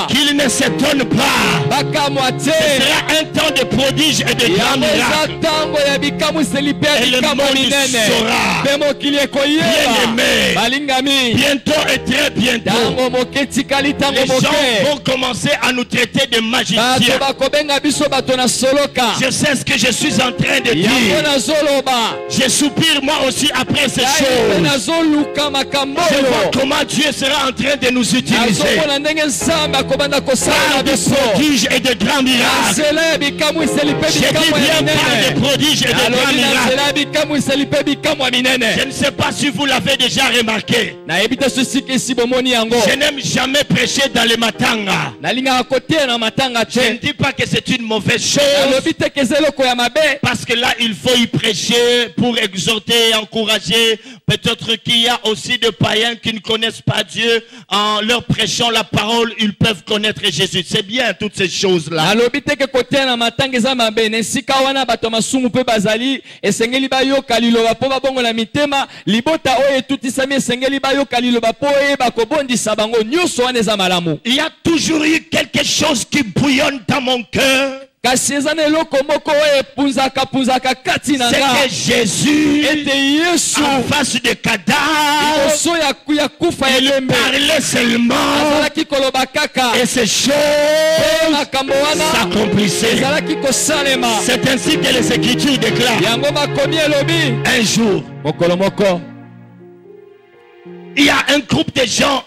Speaker 2: Qu'ils ne s'étonnent pas. Ce sera un temps de prodiges et de grands miracles. Et le monde saura. Bien-aimé, bientôt et très bientôt, les gens vont commencer à nous traiter de magiciens. Je sais ce que je suis en train de dire. Je soupire moi aussi après ces choses. Je vois comment Dieu sera en train de nous utiliser. Par des prodiges et de grands miracles. Je dis bien par des prodiges et de grands miracles. Je ne sais pas si vous l'avez déjà remarqué. Je n'aime jamais prêcher dans les matanga. Je ne dis pas que c'est une mauvaise chose. Parce que là, il faut y prêcher pour exhorter, encourager. Peut-être qu'il y a aussi des païens qui ne connaissent pas Dieu. En leur prêchant la parole, ils peuvent connaître Jésus. C'est bien toutes ces choses-là. Il y a toujours eu quelque chose qui bouillonne dans mon cœur. C'est que Jésus, en face de cadavres, il parlait seulement et ces choses s'accomplissaient. C'est ainsi que les Écritures déclarent. Un jour, il y a un groupe de gens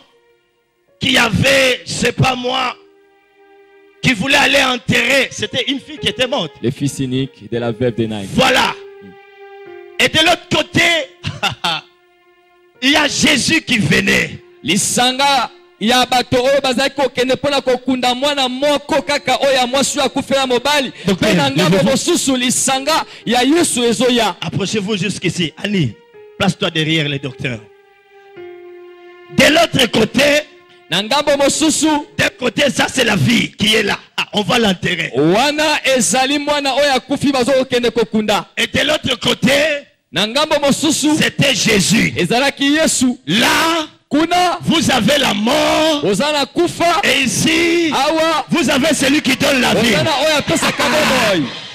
Speaker 2: qui avaient, je ne sais pas moi, qui voulait aller enterrer. C'était une fille qui était morte.
Speaker 3: Les fils cyniques de la veuve de Naïm.
Speaker 2: Voilà. Et de l'autre côté, il y a Jésus qui venait.
Speaker 3: Lisanga ya bato oyo bazaki kokende mpona kokunda mwana moko kaka oyo ya mwasi oyo akufela mobali mpe na ngambo mosusu lisanga ya Yesu ezoya.
Speaker 2: Approchez-vous jusqu'ici. Annie, place-toi derrière les docteurs. De l'autre côté,
Speaker 3: na ngambo mosusu,
Speaker 2: d'un côté, ça c'est la vie qui est là. Ah, on va l'enterrer.
Speaker 3: Wana ezali mwana oyo akufi bazo kokende kokunda.
Speaker 2: Et de l'autre côté,
Speaker 3: na ngambo mosusu, c'était
Speaker 2: Jésus.
Speaker 3: Ezalaki Yesu.
Speaker 2: Là, vous avez la mort. Et ici, vous avez celui qui donne la vie.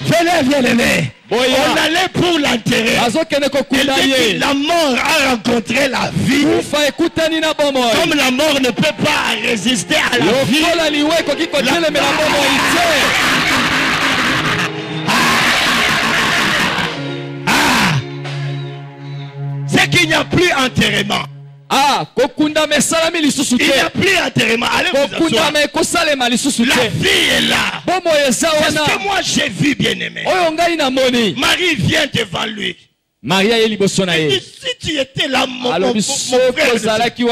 Speaker 2: Venez, bien-aimé. On allait pour l'enterrer. La mort a rencontré la vie. Comme la mort ne peut pas résister à la vie. C'est qu'il n'y a plus enterrement. Il n'y a plus enterrement. Allez vous asseoir. La vie est là. C'est ce que moi j'ai vu, bien-aimé. Marie vient devant lui. Il dit, si tu étais là, mon frère, il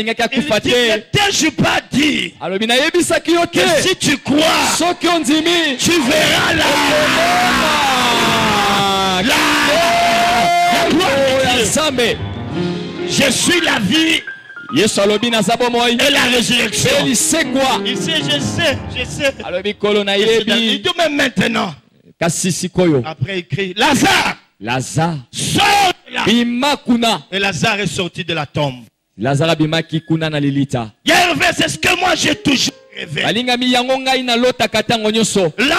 Speaker 2: ne t'ai-je pas dit que si tu crois, tu verras là. Je suis la vie et la résurrection. Il sait quoi? Il sait, je sais. Il dit même maintenant. Après il crie, Lazare, sors là. Et Lazare est sorti de la tombe. C'est ce que moi j'ai toujours rêvé. Là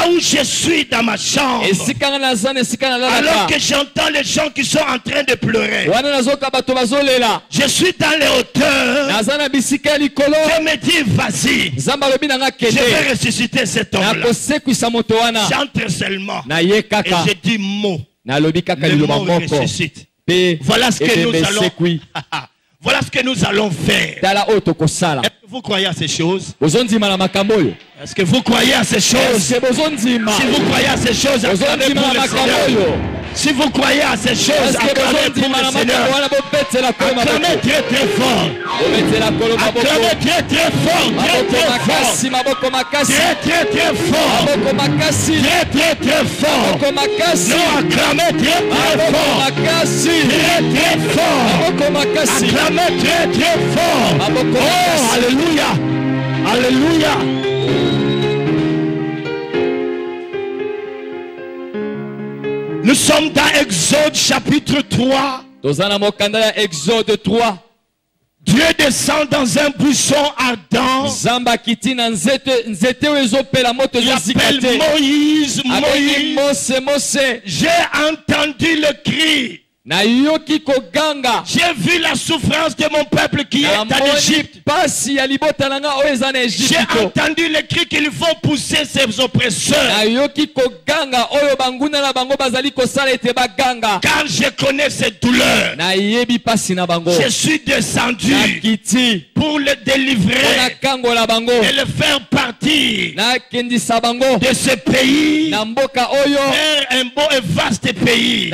Speaker 2: où je suis dans ma chambre, alors que j'entends les gens qui sont en train de pleurer, je suis dans les hauteurs. Je me dis, vas-y, je vais ressusciter cet homme-là. J'entre seulement et je dis mot. Le mot ressuscite. Voilà ce que nous allons. Voilà ce que nous allons faire. Est-ce que vous croyez à ces choses? Est-ce que vous croyez à ces choses? Si vous croyez à ces choses, acclamez pour le Seigneur. Si vous croyez à ces choses, acclamez pour le Seigneur. Acclamez très très fort. Acclamez très très fort. Très très fort. Très très très fort. Très très très fort. Non, acclamez très très fort. Très très fort. Acclamez très très fort. Oh, alléluia. Alléluia. Nous sommes dans Exode chapitre 3.
Speaker 3: Exode 3.
Speaker 2: Dieu descend dans un buisson ardent.
Speaker 3: Zamba kitina nzete ezopela moto
Speaker 2: Il appelle Moïse, Moïse.
Speaker 3: Mose.
Speaker 2: J'ai entendu le cri.
Speaker 3: Na yoki koganga.
Speaker 2: J'ai vu la souffrance de mon peuple qui est en Égypte. J'ai entendu le cri qu'ils vont pousser ses oppresseurs. Car je connais ces douleurs. Je suis descendu pour le délivrer et le faire partir de ce pays vers un beau et vaste pays.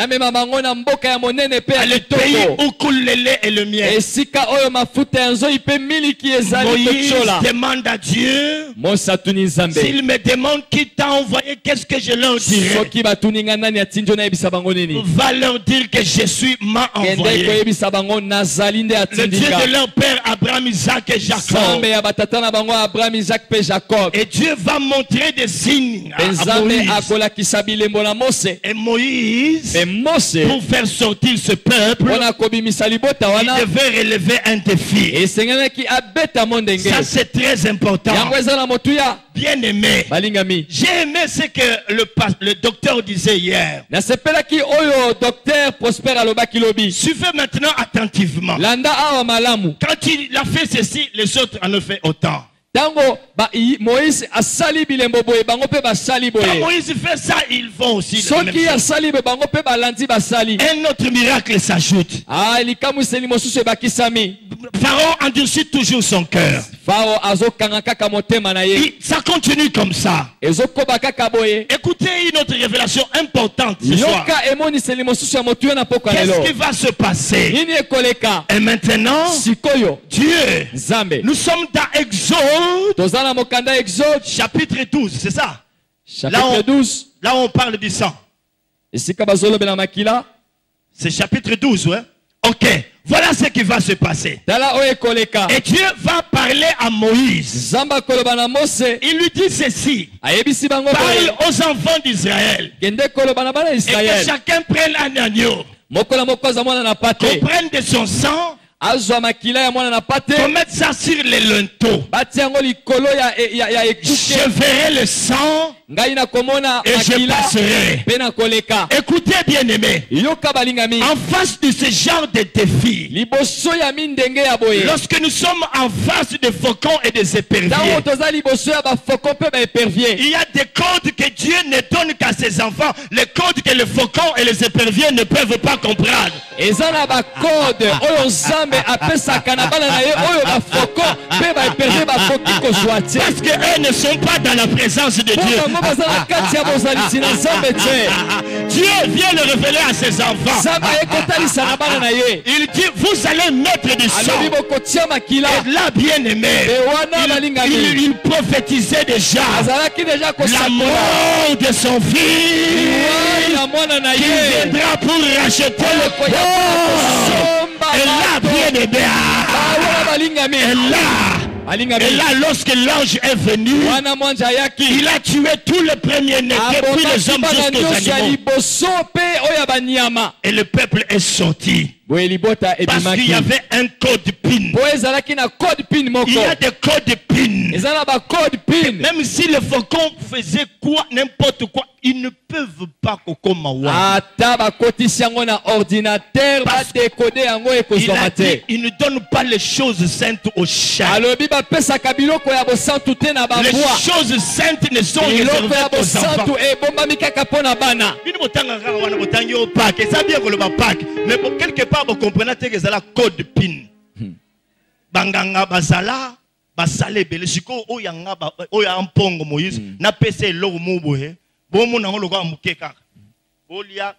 Speaker 2: Le pays où coule le lait et le miel. Moïse demande à Dieu, s'il me demande qui t'a envoyé, qu'est-ce que je leur dirai? Va leur dire que je suis m'a envoyé. Le Dieu de leur père Abraham, Isaac et Jacob. Et Dieu va montrer des signes à Moïse. Et Moïse, pour faire sortir ce peuple, il devait relever un défi. Ça c'est très important. Bien aimé, j'ai aimé ce que le docteur disait hier. Suivez maintenant attentivement. Quand il a fait ceci, les autres en ont fait autant. Quand Moïse fait ça, ils font aussi la même chose. Un autre miracle s'ajoute. Pharaon endurcit toujours son cœur. Ça continue comme ça. Écoutez une autre révélation importante ce soir. Qu'est-ce qui va se passer? Et maintenant, Dieu, nous sommes dans Exode chapitre 12, c'est ça? Chapitre 12. Là on parle du sang. C'est chapitre 12, ouais? Ok, voilà ce qui va se passer. Et Dieu va parler à Moïse. Il lui dit ceci: parle aux enfants d'Israël et que chacun prenne un agneau, qu'on prenne de son sang, qu'on mette ça sur les linteaux. Je verrai le sang et je passerai. Écoutez bien aimé, en face de ce genre de défi, lorsque nous sommes en face des faucons et des éperviers, il y a des codes que Dieu ne donne qu'à ses enfants, les codes que les faucons et les éperviers ne peuvent pas comprendre. Parce qu'eux ne sont pas dans la présence de Dieu. Dieu vient le révéler à ses enfants. Il dit: vous allez mettre du sang. Et là, bien aimé, il prophétisait déjà la mort de son fils qui viendra pour racheter le corps. Et là, bien aimé, et là, lorsque l'ange est venu, il a tué tous les premiers-nés, depuis les hommes jusqu'aux animaux. Et le peuple est sorti. Parce qu'il y avait un code PIN. Il y a des codes PIN. Même si les faucons faisaient quoi, n'importe quoi, ils ne peuvent pas kokomawa. Il ne donne pas les choses saintes aux chats. Les choses saintes ne sont réservées aux enfants. Mais pour quelque part, vous comprenez que c'est la code PIN. Banganga basala, basale belesiko oyanga oya ampongo Moïse na pese lo mubohe. Bomu na ngolo kwa mukeka. Olia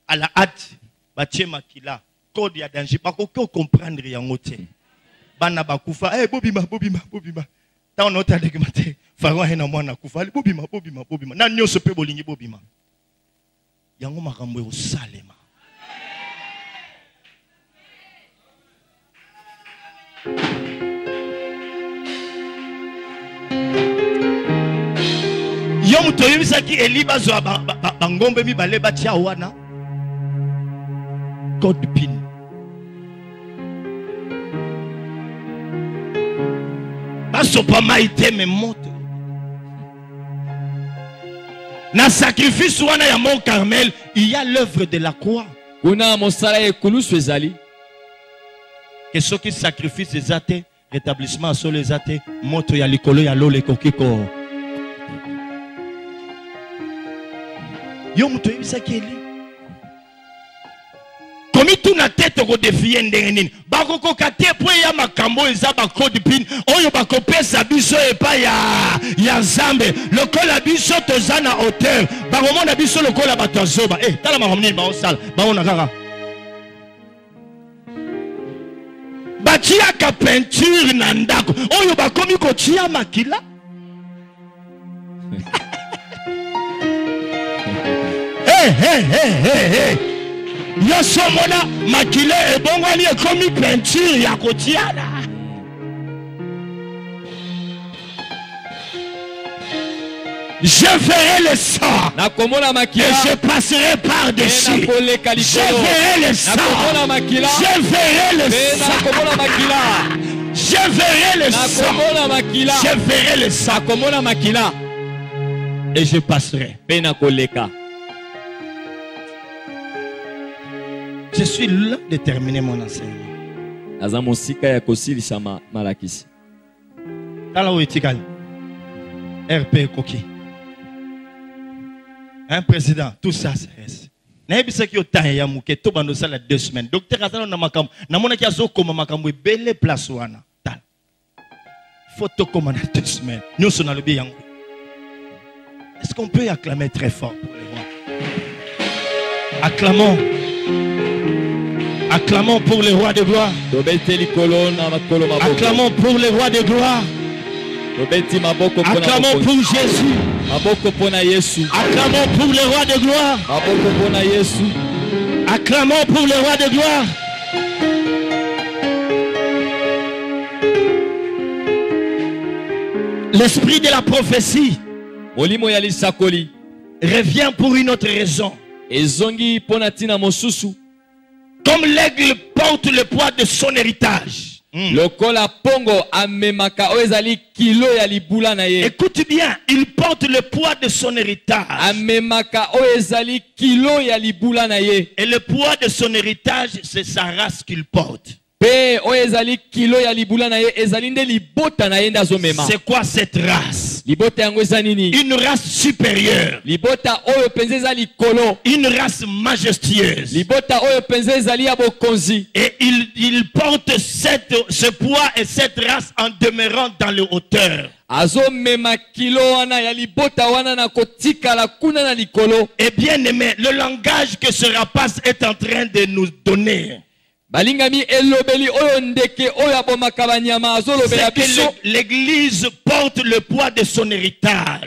Speaker 2: à la hâte bachema kila code ya danger pas ko comprendre yango te. Bana bakufa bobima. Ta on ota degmate. Pharaon hena mwana kufa bobima. Na nyoso pe bolingi bobima. Yango makambo yo salema. Yom toyebisaki Eli bazwa bangombe mibale batia wana code PIN. sopa maïté me moto. Na sacrifice wana ya Mont Carmel, il y a l'œuvre de la croix.
Speaker 3: Kuna mosala ekulusu ezali.
Speaker 2: Que ceux qui sacrifient ces athées, rétablissement sur les athées, moto ya likolo ya lole kokiko. Yo muto yebisa keli. Komi tu na tête ko défier ndenge nini. Bako ko kate po ya makambo eza ba code pin. Oyo bako pesa biso epa ya Zambe. Lokola biso tozana hauteur. Bako mona biso lokola batazoba. Tala makamni ba osala. Ba ona kaka. Batia ka peinture na ndako. Oyo bakomi ko tia makila. Hey. Yo somona makile e bongwani e komi peinture ya kotiana. Je verrai le sang et je passerai par-dessus. Je verrai le sang. Je verrai le sang. Je verrai le sang. Je verrai le sang. Et je passerai. Je suis là de terminer mon enseignement. RP Koki. Un président, tout ça c'est reste. Naebisa ki otaya ya muke to bando sala 2 semaines. Docteur atala na makambo. Na mona ki azokoma makambo ebele place wana. Tal. Photo comme na 2 semaines. Nous sommes dans le bien. Est-ce qu'on peut acclamer très fort pour les rois? Acclamons. Acclamons pour les rois de gloire. Acclamons pour les rois de gloire. Acclamons pour Jésus. Acclamons pour les rois de gloire. Acclamons pour les rois de gloire. L'esprit de la prophétie revient pour une autre raison. Comme l'aigle porte le poids de son héritage. Écoute bien, il porte le poids de son héritage. Et le poids de son héritage, c'est sa race qu'il porte. C'est quoi cette race? Une race supérieure. Une race majestueuse. Et il porte ce poids et cette race en demeurant dans le hauteur. Et bien aimé, le langage que ce rapace est en train de nous donner, c'est que l'église porte le poids de son héritage.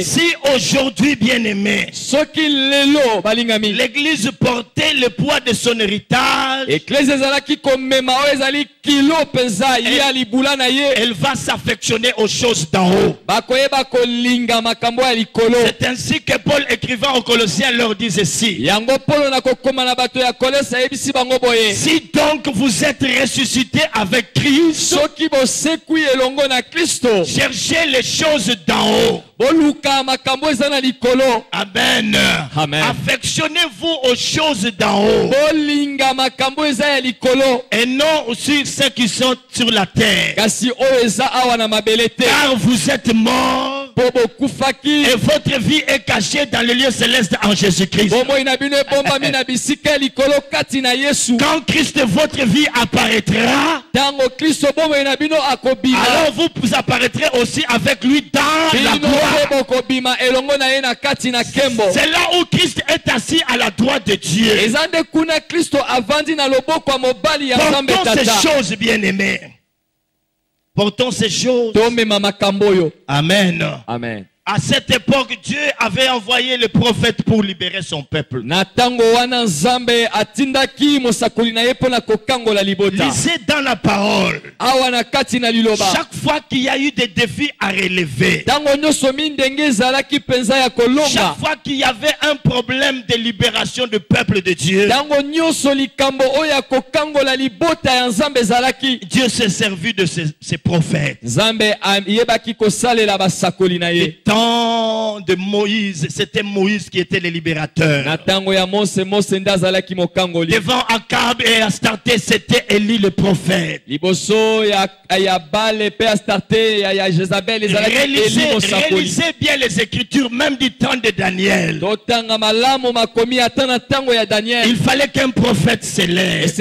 Speaker 2: Si aujourd'hui, bien aimé, l'église portait le poids de son héritage, elle va s'affectionner aux choses d'en haut. C'est ainsi que Paul, écrivant aux Colossiens, leur dit ceci. Si donc vous êtes ressuscité avec Christ, cherchez les choses d'en haut. Amen. Affectionnez-vous aux choses d'en haut et non aussi ceux qui sont sur la terre, car vous êtes morts et votre vie est cachée dans le lieu céleste en Jésus-Christ. Quand Christ votre vie apparaîtra, alors vous apparaîtrez aussi avec lui dans la gloire. C'est là où Christ est assis à la droite de Dieu. Portons ces choses, bien-aimés. Portons ces choses. Amen.
Speaker 3: Amen.
Speaker 2: À cette époque, Dieu avait envoyé le prophète pour libérer son peuple. Lisez dans la parole. Chaque fois qu'il y a eu des défis à relever, chaque fois qu'il y avait un problème de libération du peuple de Dieu, Dieu s'est servi de ses prophètes. Le temps de Moïse, c'était Moïse qui était le libérateur. Devant Akab et Astarté, c'était Élie le prophète. Réalisez bien les écritures, même du temps de Daniel. Il fallait qu'un prophète se lève.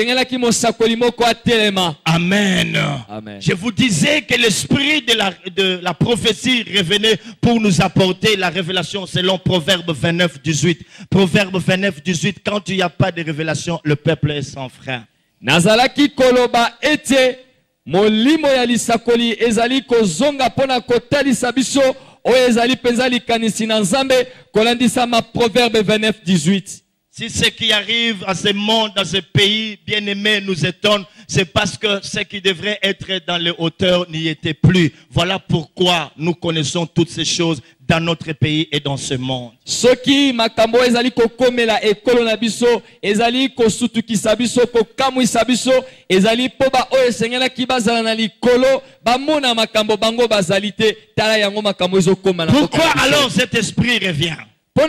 Speaker 2: Amen.
Speaker 3: Amen.
Speaker 2: Je vous disais que l'esprit de la prophétie revenait pour nous apporter la révélation selon Proverbe 29, 18. Proverbe 29, 18, quand il n'y a pas de révélation, le peuple est sans frein.
Speaker 3: Nazalaki koloba ete molimo ya lisakoli ezali kozonga pona kotalisa biso o ezali penzali kanisi na Nzambe kolandisa ma Proverbe 29, 18.
Speaker 2: Si ce qui arrive à ce monde, dans ce pays bien-aimé nous étonne, c'est parce que ce qui devrait être dans les hauteurs n'y était plus. Voilà pourquoi nous connaissons toutes ces choses dans notre pays et dans ce monde.
Speaker 3: Soki makambo ezali kokomela ekolo na biso ezali kosutukisa biso kokamwisa biso ezali poba oyo esengela kibazala na likolo bamona makambo bango bazalite tala yango makambo ezokoma na.
Speaker 2: Pourquoi alors cet esprit revient? C'est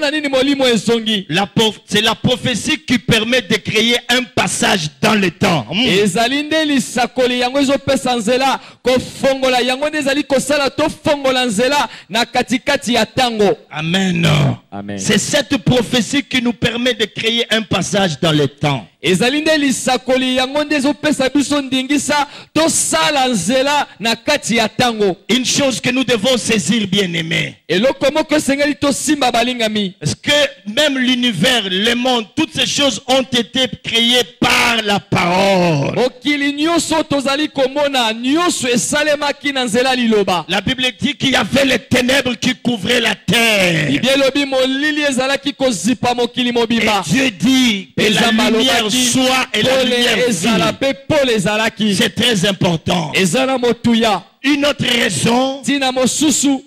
Speaker 2: la prophétie qui permet de créer un passage dans le temps. Amen.
Speaker 3: Amen.
Speaker 2: C'est cette prophétie qui nous permet de créer un passage dans le temps. Une chose que nous devons saisir, bien-aimés. Parce que même l'univers, le monde, toutes ces choses ont été créées par la parole. La Bible dit qu'il y avait les ténèbres qui couvraient la terre. Et Dieu dit que la lumière soit et la lumière vit. C'est très important. Une autre raison,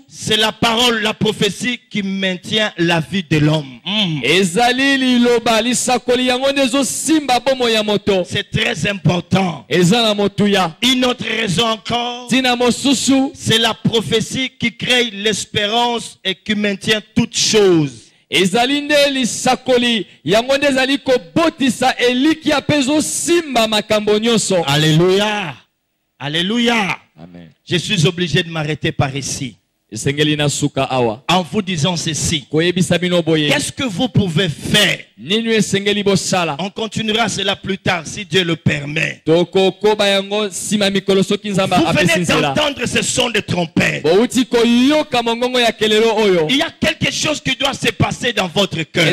Speaker 2: c'est la parole, la prophétie qui maintient la vie de l'homme. C'est très important. Une autre raison encore, c'est la prophétie qui crée l'espérance et qui maintient toutes choses. Alléluia. Alléluia.
Speaker 3: Amen.
Speaker 2: Je suis obligé de m'arrêter par ici. En vous disant ceci, qu'est-ce que vous pouvez faire? On continuera cela plus tard si Dieu le permet. Vous venez d'entendre ce son de trompette. Il y a quelque chose qui doit se passer dans votre cœur. Je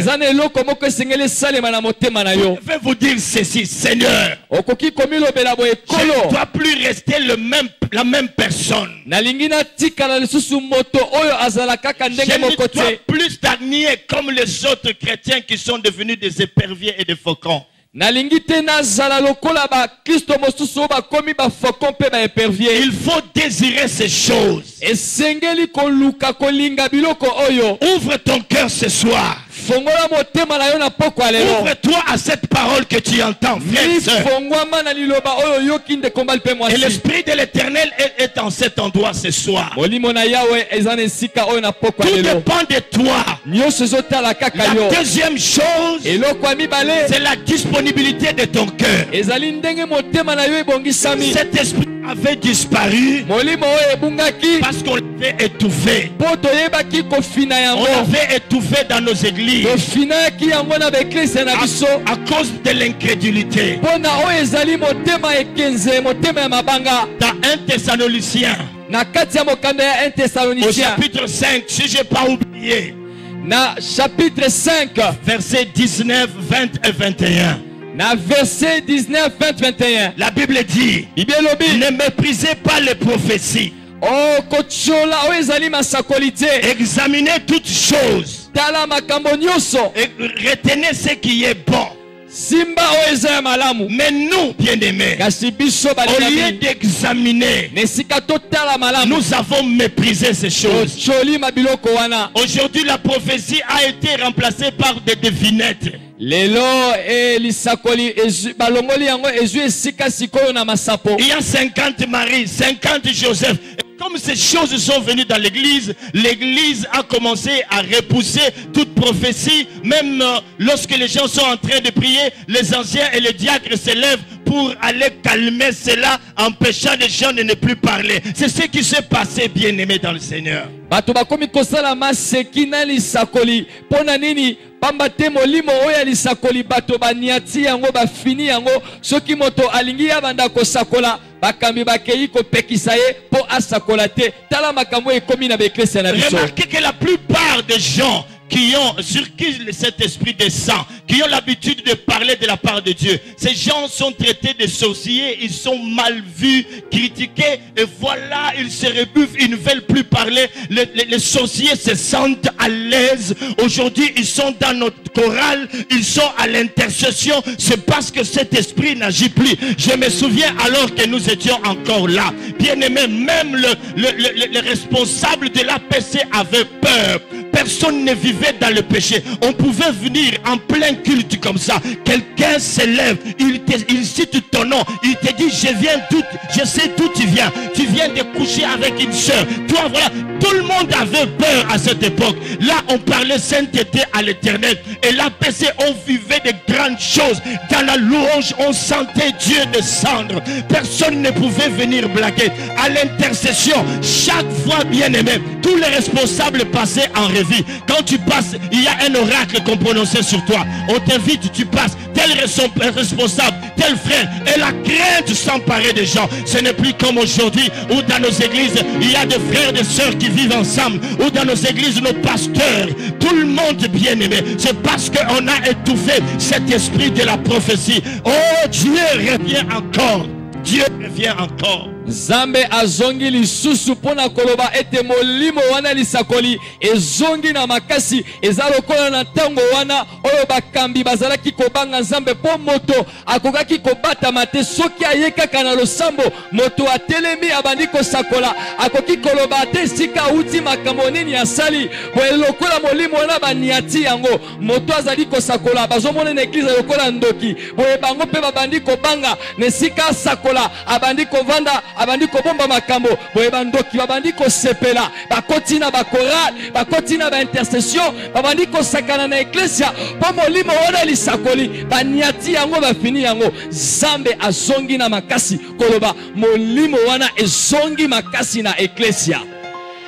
Speaker 2: vais vous dire ceci, Seigneur. Je ne dois plus rester la même personne. Je ne dois plus stagner comme les autres chrétiens qui sont devenus des éperviers et des faucons. Il faut désirer ces choses. Ouvre ton cœur ce soir. Ouvre-toi à cette parole que tu entends, frère et sœur. Et l'Esprit de l'Éternel est en cet endroit ce soir. Tout dépend de toi. La deuxième chose, c'est la disponibilité de ton cœur. Cet esprit avait disparu parce qu'on l'avait étouffé. On l'avait étouffé dans nos églises à cause de l'incrédulité. Dans 1 Thessaloniciens, au chapitre 5, si je n'ai pas oublié,
Speaker 3: chapitre 5,
Speaker 2: versets 19, 20 et 21.
Speaker 3: Verset 19, 20, 21.
Speaker 2: La Bible dit, ne méprisez pas les prophéties.
Speaker 3: Oh kochola o ezali masakoli te.
Speaker 2: Examinez toutes choses.
Speaker 3: Tala makambo nyonso.
Speaker 2: Et retenez ce qui est bon.
Speaker 3: Simba o eza malamu.
Speaker 2: Mais nous, bien-aimés,
Speaker 3: Kasi biso
Speaker 2: au
Speaker 3: balinabi.
Speaker 2: lieu d'examiner,
Speaker 3: Nesika totala malamu.
Speaker 2: nous avons méprisé ces choses.
Speaker 3: Choli mabiloko wana.
Speaker 2: Aujourd'hui, la prophétie a été remplacée par des devinettes.
Speaker 3: Lelo e lisakoli balongoli yango ezu esika sikoyo na masapo.
Speaker 2: Il y a 50 Marie, 50 Joseph. Et comme ces choses sont venues dans l'église, l'église a commencé à repousser toute prophétie. Même lorsque les gens sont en train de prier, les anciens et les diacres se lèvent pour aller calmer cela, empêchant les gens de ne plus parler. C'est ce qui s'est passé, bien-aimé dans le Seigneur.
Speaker 3: Bato bakomi kosala maseki na lisakoli pona nini pamba te molimo oya lisakoli bato baniati yango bafini yango soki moto alingi ya banda kosakola bakambi bakei kopekisa ye po asakola te tala makambo ekomi na beklese na biso.
Speaker 2: Remarquez que la plupart des gens qui ont, sur qui cet esprit descend, qui ont l'habitude de parler de la part de Dieu, ces gens sont traités de sorciers, ils sont mal vus, critiqués, et voilà, ils se rebuffent, ils ne veulent plus parler. Les sorciers se sentent à l'aise. Aujourd'hui, ils sont dans notre chorale, ils sont à l'intercession. C'est parce que cet esprit n'agit plus. Je me souviens alors que nous étions encore là. Bien aimé, même le responsable de l'APC avait peur. Personne ne vivait dans le péché. On pouvait venir en plein culte comme ça. Quelqu'un se lève, il cite ton nom, il te dit je sais d'où tu viens. Tu viens de coucher avec une soeur. Toi voilà, tout le monde avait peur à cette époque. Là on parlait sainteté à l'Éternel. Et l'APC on vivait de grandes choses. Dans la louange on sentait Dieu descendre. Personne ne pouvait venir blaguer. À l'intercession, chaque fois bien aimé, tous les responsables passaient en revue. Quand tu passes, il y a un oracle qu'on prononçait sur toi. On t'invite, tu passes. Tel responsable, tel frère. Et la crainte s'emparer des gens. Ce n'est plus comme aujourd'hui où dans nos églises, il y a des frères et des sœurs qui vivent ensemble. Ou dans nos églises, nos pasteurs. Tout le monde bien aimé. C'est parce qu'on a étouffé cet esprit de la prophétie. Oh, Dieu revient encore. Dieu revient encore.
Speaker 3: Zambe azongi lisusu pona koloba ete molimo wana lisakoli ezongi na makasi ezalokola na tango wana oyo bakambi bazalaki kobanga Nzambe po moto akokaki kobata mate soki ayekaka na losambo moto atelemi abandi kosakola akoki koloba te sika uti makambo nini asali boelokola molimo wana baniati yango moto azali kosakola bazomona na eglize lokola ndoki boye bango pe babandi kobanga ne sika sakola abandi kovanda abandi kobomba makambo boye bandoki babandi kosepela bakoti na bakoral bakoti na baintercession babandi kosakana na eklesia po molimo wana lisakoli baniati yango bafini yango Zambe azongi na makasi koloba molimo wana ezongi makasi na eklesia.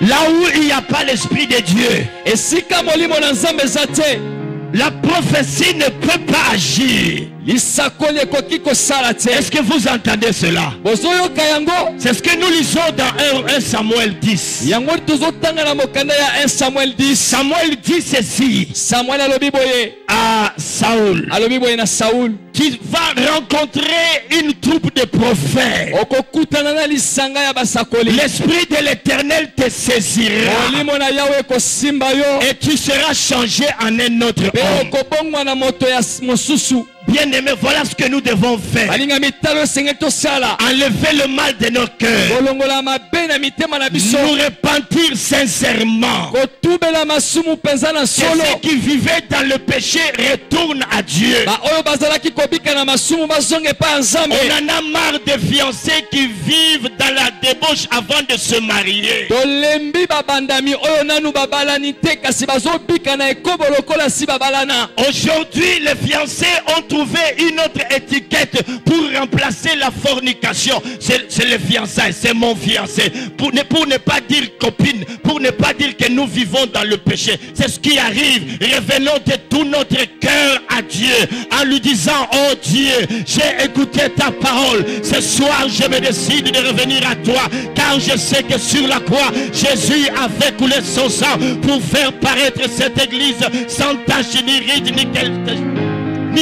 Speaker 2: Là où il n'y a pas l'esprit de Dieu,
Speaker 3: et sika molimo na Nzambe zate
Speaker 2: la prophétie ne peut pas agir. Est-ce que vous entendez cela? C'est ce que nous lisons dans 1 Samuel 10. Samuel dit ceci à Saoul, qui va rencontrer une troupe de prophètes. L'esprit de l'Éternel te saisira et tu seras changé en un autre homme. Bien aimé, voilà ce que nous devons faire. Enlever le mal de nos cœurs. Nous repentir sincèrement. Ceux qui vivaient dans le péché retournent à Dieu. On en a marre de fiancés qui vivent dans la débauche avant de se marier. Aujourd'hui, les fiancés ont trouvé une autre étiquette pour remplacer la fornication. C'est le fiançailles, c'est mon fiancé. Pour ne pas dire copine, pour ne pas dire que nous vivons dans le péché. C'est ce qui arrive. Revenons de tout notre cœur à Dieu en lui disant: oh Dieu, j'ai écouté ta parole. Ce soir, je me décide de revenir à toi, car je sais que sur la croix, Jésus avait coulé son sang pour faire paraître cette église sans tache ni ride ni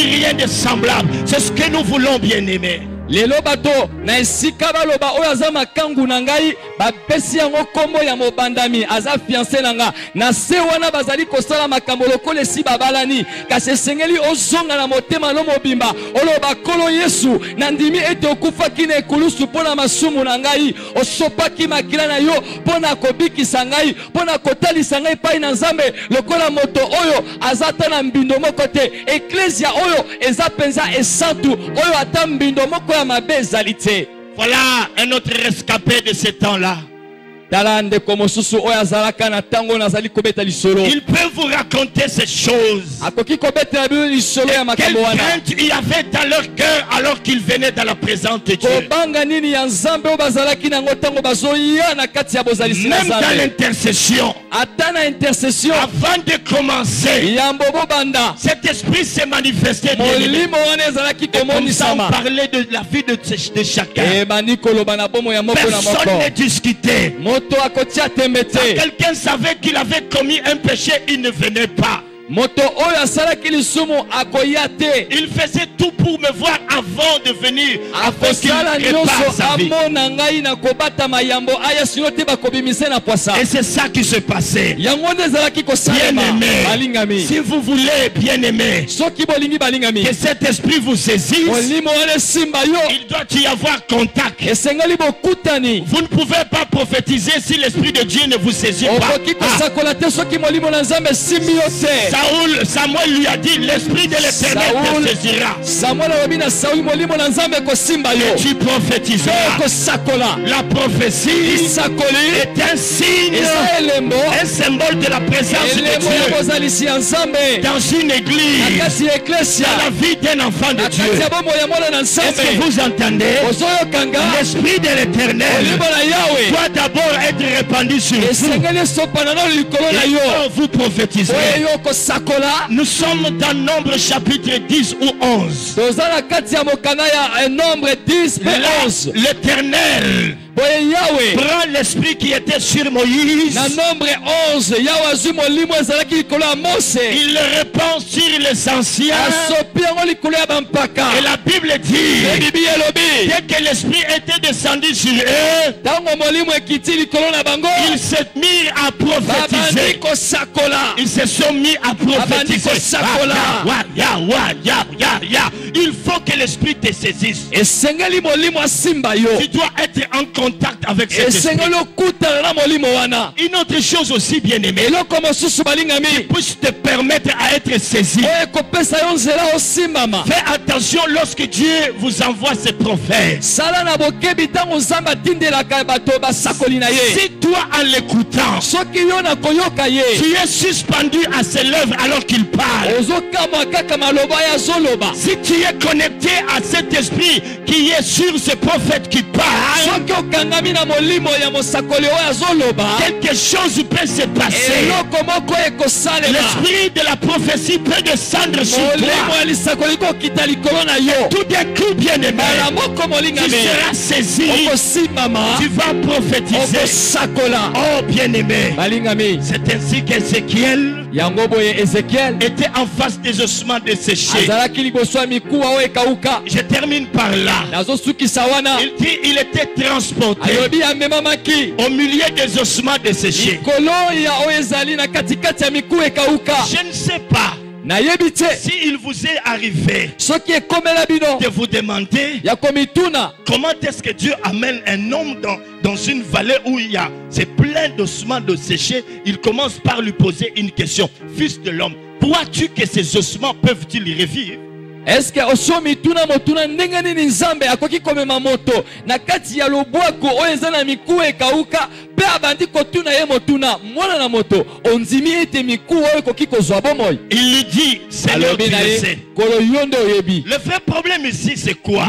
Speaker 2: rien de semblable. C'est ce que nous voulons, bien-aimés.
Speaker 3: lelo bato na esika baloba oyo aza makangu na ngai bapesi yango kombo ya mobandami aza fiancé na nga na se wana bazali kosala makambo lokola esi babalani kasi esengeli ozonga na motema no mobimba oloba kolo Yesu nandimi ete okufaki na ekulusu mpona masumu na ngai osopaki makila na yo mpona kobikisa ngai mpona kotalisa ngai epai na Nzambe lokola moto oyo aza ta na mbindo moko te eklesia oyo eza penza esantu oyo ata mbindo moko ya mabe ezali te.
Speaker 2: Voilà un autre rescapé de ce temps-là.
Speaker 3: Il
Speaker 2: peut vous raconter ces choses. Quelle crainte il y avait dans leur cœur alors qu'ils venaient dans la présence de Dieu. Même dans l'intercession, avant de commencer, cet esprit s'est manifesté. Comme ça, on parlait de la vie de chacun. Personne ne discutait. Quelqu'un savait qu'il avait commis un péché, il ne venait pas. Il faisait tout pour me voir avant de venir, afin qu'il prépare sa vie. Et c'est ça qui se passait. Bien-aimé, si vous voulez, bien-aimé, que cet esprit vous saisisse, il doit y avoir contact. Vous ne pouvez pas prophétiser si l'esprit de Dieu ne vous saisit pas. Samuel lui a dit, l'esprit de l'Éternel te saisira. Et tu prophétiseras. La prophétie est un signe, un symbole de la présence de Dieu dans une église, dans la vie d'un enfant de Dieu. Est-ce que vous entendez? L'esprit de l'Éternel doit d'abord être répandu sur vous. Et quand vous prophétiserez, nous sommes dans Nombre chapitre 10 ou 11. L'Éternel prend l'esprit qui était sur Moïse. Il le répand sur les anciens. Et la Bible dit, dès que l'esprit était descendu sur eux, ils se mirent à prophétiser. Ils se sont mis à prophétiser. Il faut que l'esprit te saisisse. Tu dois être en contact avec cet esprit. Une autre chose aussi, bien aimé, qui puisse te permettre à être saisi. Fais attention lorsque Dieu vous envoie ses prophètes. Si toi en l'écoutant, tu es suspendu à ses lèvres alors qu'il parle, si tu es connecté à cet esprit qui est sur ce prophète qui parle, quelque chose peut se passer. L'esprit de la prophétie peut descendre sur toi. Tout d'un coup, bien aimé, tu seras saisi. Tu vas prophétiser. Oh bien aimé, c'est ainsi qu'Ézéchiel était en face des ossements desséchés. Je termine par là. Il dit il était transporté au milieu des ossements desséchés. Je ne sais pas si il vous est arrivé de vous demander comment est-ce que Dieu amène un homme dans une vallée où c'est plein d'ossements desséchés. Il commence par lui poser une question. Fils de l'homme, crois-tu que ces ossements peuvent-ils revivre?
Speaker 3: Est-ce que osomituna motuna ndenge ni Nzambe akoki komema moto na kati ya lobwako oyo eza na miku ekauka pe abandi kotuna ye motuna mwana na moto onzimi ete miku oyo ekoki kozwa bomoi?
Speaker 2: Il lui dit, Seigneur, tu le sais. Le vrai problème ici c'est quoi?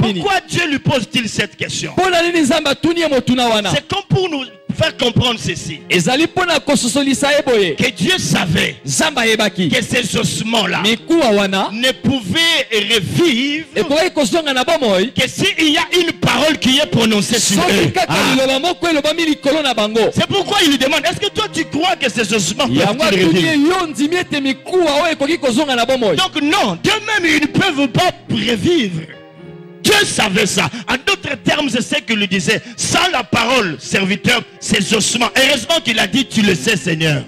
Speaker 2: Pourquoi Dieu lui pose-t-il cette question? C'est comme pour nous faire comprendre ceci, que Dieu savait que ces ossements-là ne pouvaient revivre que s'il y a une parole qui est prononcée sur eux. C'est pourquoi il lui demande, est-ce que toi tu crois que ces ossements peuvent revivre? Donc non, d'eux-mêmes ils ne peuvent pas revivre. Dieu savait ça. En d'autres termes, c'est ce qu'il lui disait. Sans la parole, serviteur, ses ossements. Heureusement qu'il a dit, tu le sais, Seigneur.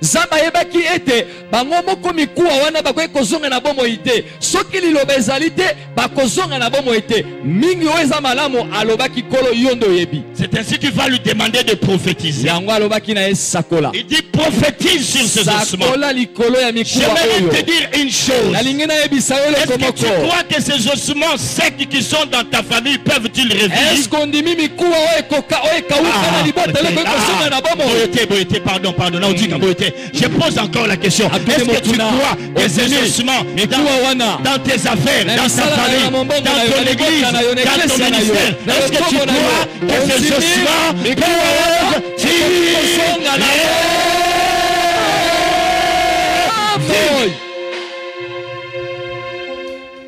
Speaker 3: Zamba yebaki ete bango moko mikuwa wana bakoki kozonga na bomo ite soki liloba ezali te bakozonga na bomo ite mingi oyo eza malamu alobaki kolo yondo yebi.
Speaker 2: C'est ainsi qu'il va lui demander de prophétiser.
Speaker 3: Yango alobaki na ye sakola.
Speaker 2: Il dit prophétise sur ces ossements.
Speaker 3: Sakola likolo ya mikuwa oyo.
Speaker 2: J'aimerais te dire une chose.
Speaker 3: Nalingi na yebisa yo
Speaker 2: Est-ce
Speaker 3: loko
Speaker 2: que tu
Speaker 3: moko.
Speaker 2: crois que ces ossements secs qui sont dans ta famille peuvent-ils revivre?
Speaker 3: Est-ce qu'on dit mikuwa oyo koka oyo kawuka na libota leko kozonga na bomo?
Speaker 2: Boyete, pardon, naudika boyete. Je pose encore la question. Est-ce que tu crois que ces ossements dans tes affaires, dans ta famille, dans ton église, dans ton ministère, est-ce que tu crois que ces ossements peuvent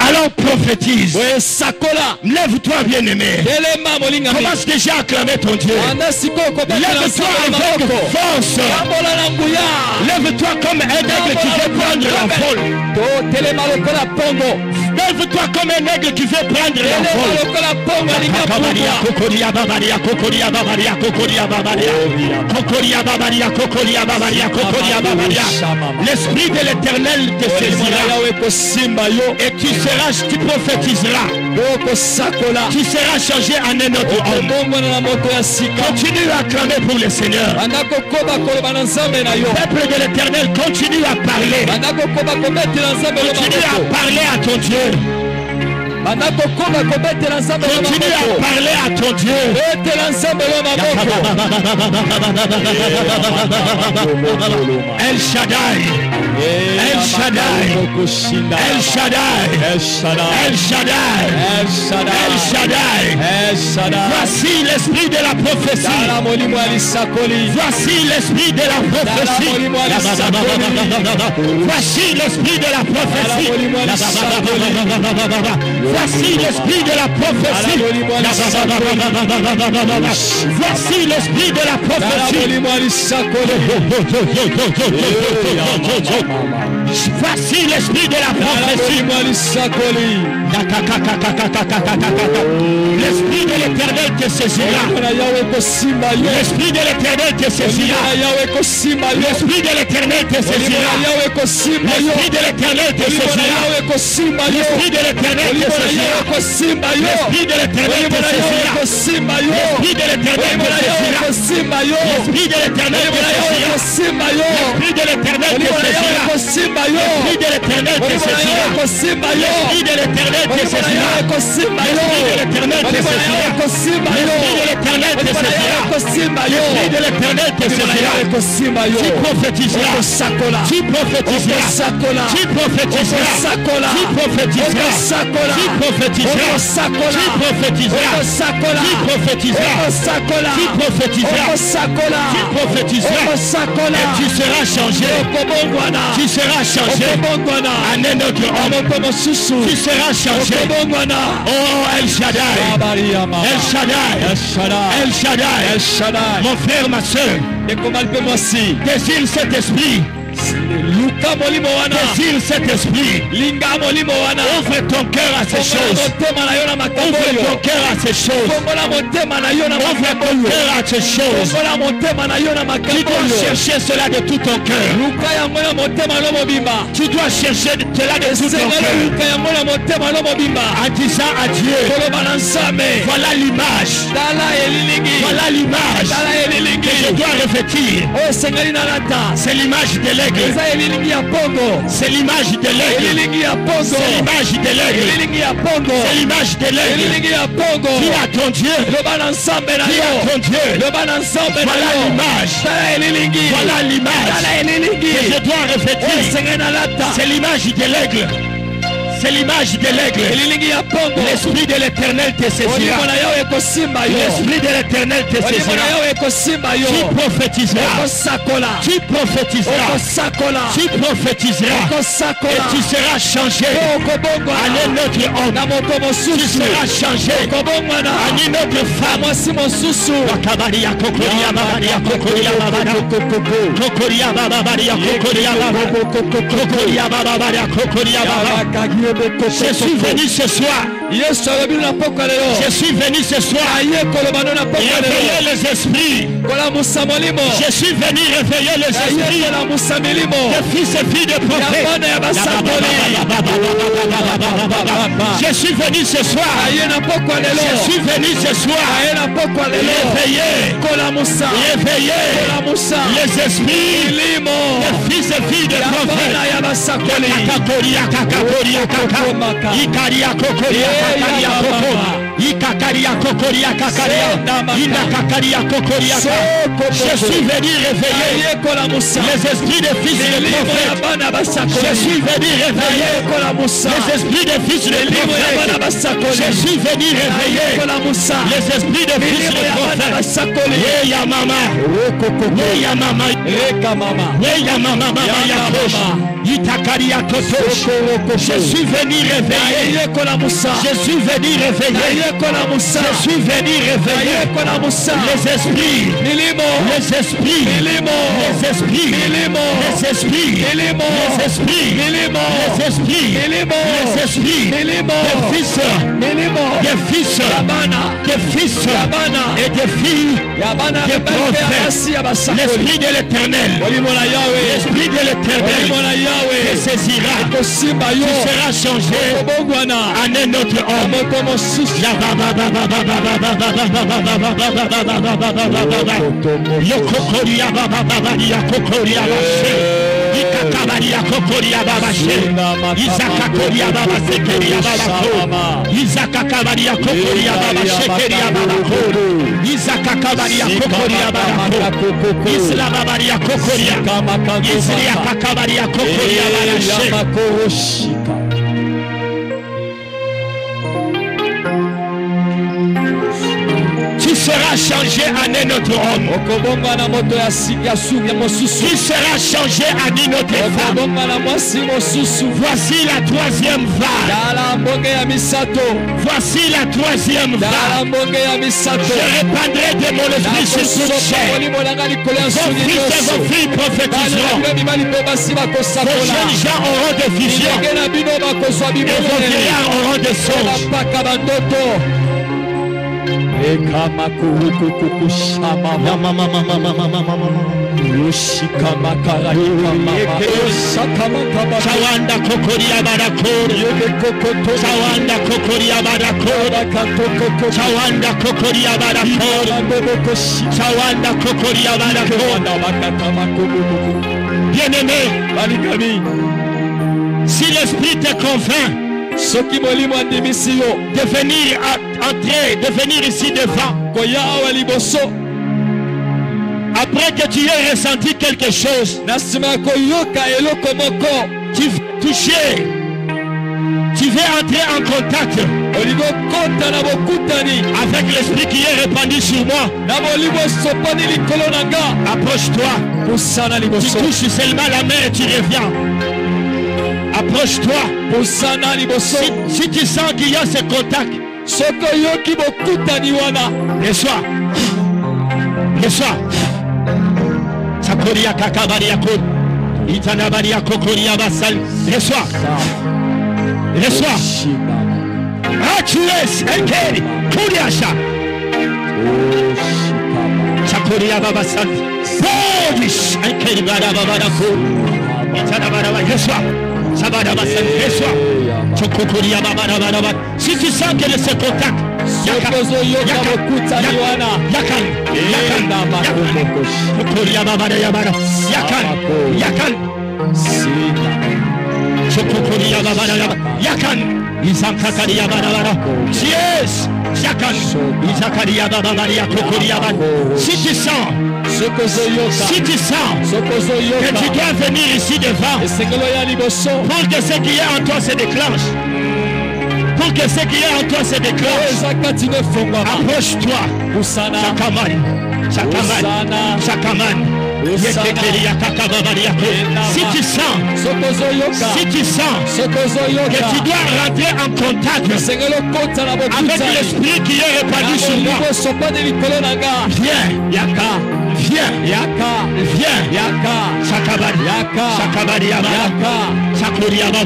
Speaker 2: alors prophétise. Lève-toi, bien-aimé. Commence déjà à acclamer ton Dieu. Lève-toi avec force. Lève-toi comme un aigle qui veut prendre l'envol. Lève-toi comme un aigle qui veut prendre l'envol. L'esprit de l'Éternel te saisira et tu prophétiseras. Tu seras changé en un autre homme. Continue à acclamer pour le Seigneur. Peuple de l'Éternel, continue à parler. Continue à parler à ton Dieu. Continue à parler à ton Dieu. El Shaddai. El Shaddai. El Shaddai. El Shaddai. El Shaddai. Voici l'esprit de la prophétie. Voici l'esprit de la prophétie. Voici l'esprit de la prophétie. Voici l'esprit de la prophétie. Voici l'esprit de la prophétie. Voici l'esprit de la prophétie. L'esprit de l'Éternel te saisira. L'esprit de l'Éternel te saisira. L'esprit de l'Éternel te saisira. L'esprit de l'Éternel te saisira. L'esprit de l'Éternel te saisira. L'esprit de l'Éternel te saisira. L'esprit de l'Éternel te saisira. L'esprit de l'Éternel te saisira. L'esprit de l'Éternel te saisira. L'esprit de l'Éternel te saisira. L'esprit de l'Éternel te saisira. L'esprit de l'Éternel te saisira. L'esprit de l'Éternel te saisira. L'esprit de l'Éternel te saisira. Tu prophétiseras. Tu prophétiseras. Tu prophétiseras. Tu prophétiseras. Tu prophétiseras. Tu prophétiseras. Tu prophétiseras. Tu prophétiseras. Tu prophétiseras. Et tu seras changé. Tu seras changé en un autre homme. Tu seras changé. Oh El Shaddai. El Shaddai. El Shaddai. Mon frère, ma soeur, désire cet esprit. Désire cet esprit. Ouvre ton cœur à ces choses. Ouvre ton cœur à ces choses. Ouvre ton cœur à ces choses. Tu dois chercher cela de tout ton cœur. Tu dois chercher cela de tout ton cœur. En disant à Dieu, voilà l'image. Voilà l'image que je dois revêtir. C'est l'image de l'aigle. C'est l'image de l'aigle. C'est l'image de l'aigle. C'est l'image de l'aigle. Dis à ton Dieu. Dis à ton Dieu. Voilà l'image. Voilà l'image que je dois revêtir. C'est l'image de l'aigle. C'est l'image de l'aigle. L'esprit de l'Éternel te saisira. L'esprit de l'Éternel te saisira. Tu prophétiseras. Tu prophétiseras. Tu prophétiseras. Et tu seras changé en un autre homme. Tu seras changé en une autre femme. Je suis venu ce soir. Je suis venu ce soir réveiller les esprits. Je suis venu réveiller les esprits des fils et filles de prophètes. Je suis venu ce soir. Je suis venu ce soir réveiller les esprits des fils et filles de prophètes. Je suis venu réveiller les esprits des fils de prophètes. Je suis venu réveiller les esprits des fils de prophètes. Je suis venu réveiller les esprits des fils de prophètes. Weya mama, weya mama, weya mama, mama ya kosh. Itakaria koto. Je suis venu réveiller. Je suis venu réveiller. Je suis venu réveiller les esprits. Les esprits. Les esprits. Les esprits. Les esprits. Les esprits. Les esprits. Des fils et des filles des prophètes. L'esprit de l'Éternel. L'esprit de l'Éternel te saisira. Tu seras changé en un autre homme. Ikakabaria kokoria babashe Izakakoria babasekeria babako Izakakabaria kokoria babashekeria babako Izakakabaria kokoria babako Islababaria kokoria Izriakakabaria kokoria babashe. Tu seras changé en un autre homme. Tu seras changé en une autre femme. Voici la troisième vague. Voici la troisième vague. Je répandrai de mon esprit sur toute chair. Vos fils et vos filles prophétiseront. Vos jeunes gens auront des visions. Et vos vieillards auront des songes. Chawanda kokoria barakor, Chawanda kokoria barakor, Chawanda kokoria barakor, Chawanda kokoria barakor. Bien-aimé, si l'esprit te convainc de venir entrer, de venir ici devant, après que tu aies ressenti quelque chose, tu veux toucher, tu veux entrer en contact avec l'esprit qui est répandu sur moi. Approche-toi, tu touches seulement la main et tu reviens. Approche-toi. Si tu sens qu'il y a ce contact, reçois. Reçois. Sakoria kakabaria ko. Itanabaria kokoria basal. Reçois. Reçois. Ah, tu es Ekeri. Kuriasha. Sakoria babasal. Bodish. Ekeri barababako. Itanabara. Reçois. Si tu sens que ce contact, si tu sens que tu dois venir ici devant pour que ce qui est en toi se déclenche, approche-toi. Chakaman. Si tu sens que tu dois rentrer en contact avec l'esprit qui est répandu sur moi, viens, Yaka.
Speaker 4: Viens.
Speaker 3: Yaka.
Speaker 4: Viens.
Speaker 3: Yaka.
Speaker 4: Sakabari.
Speaker 3: Yaka.
Speaker 4: Sakabari Yama.
Speaker 3: Yaka.
Speaker 4: Sakuri Yama.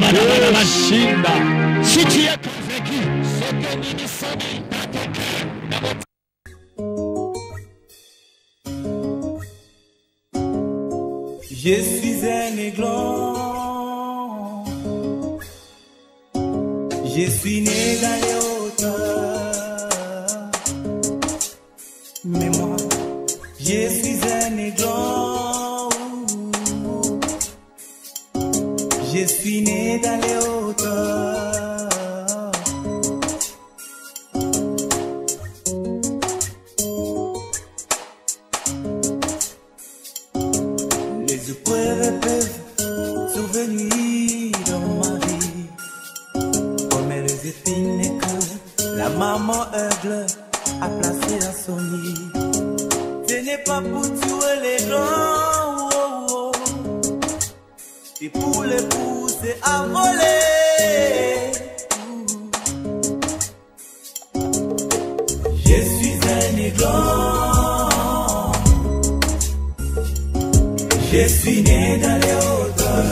Speaker 3: Shinda.
Speaker 4: Si tu es convaincu,
Speaker 1: je suis un aiglon, je suis né dans les hauteurs, mais moi, je suis un aiglon, je suis né dans les hauteurs. Les épreuves peuvent survenir dans ma vie, comme les épines que la maman aigle a placées à son nid. Ce n'est pas pour tuer les gens, oh, oh, et pour les pousser à voler. Je suis un aiglon. Je suis né dans les hauteurs.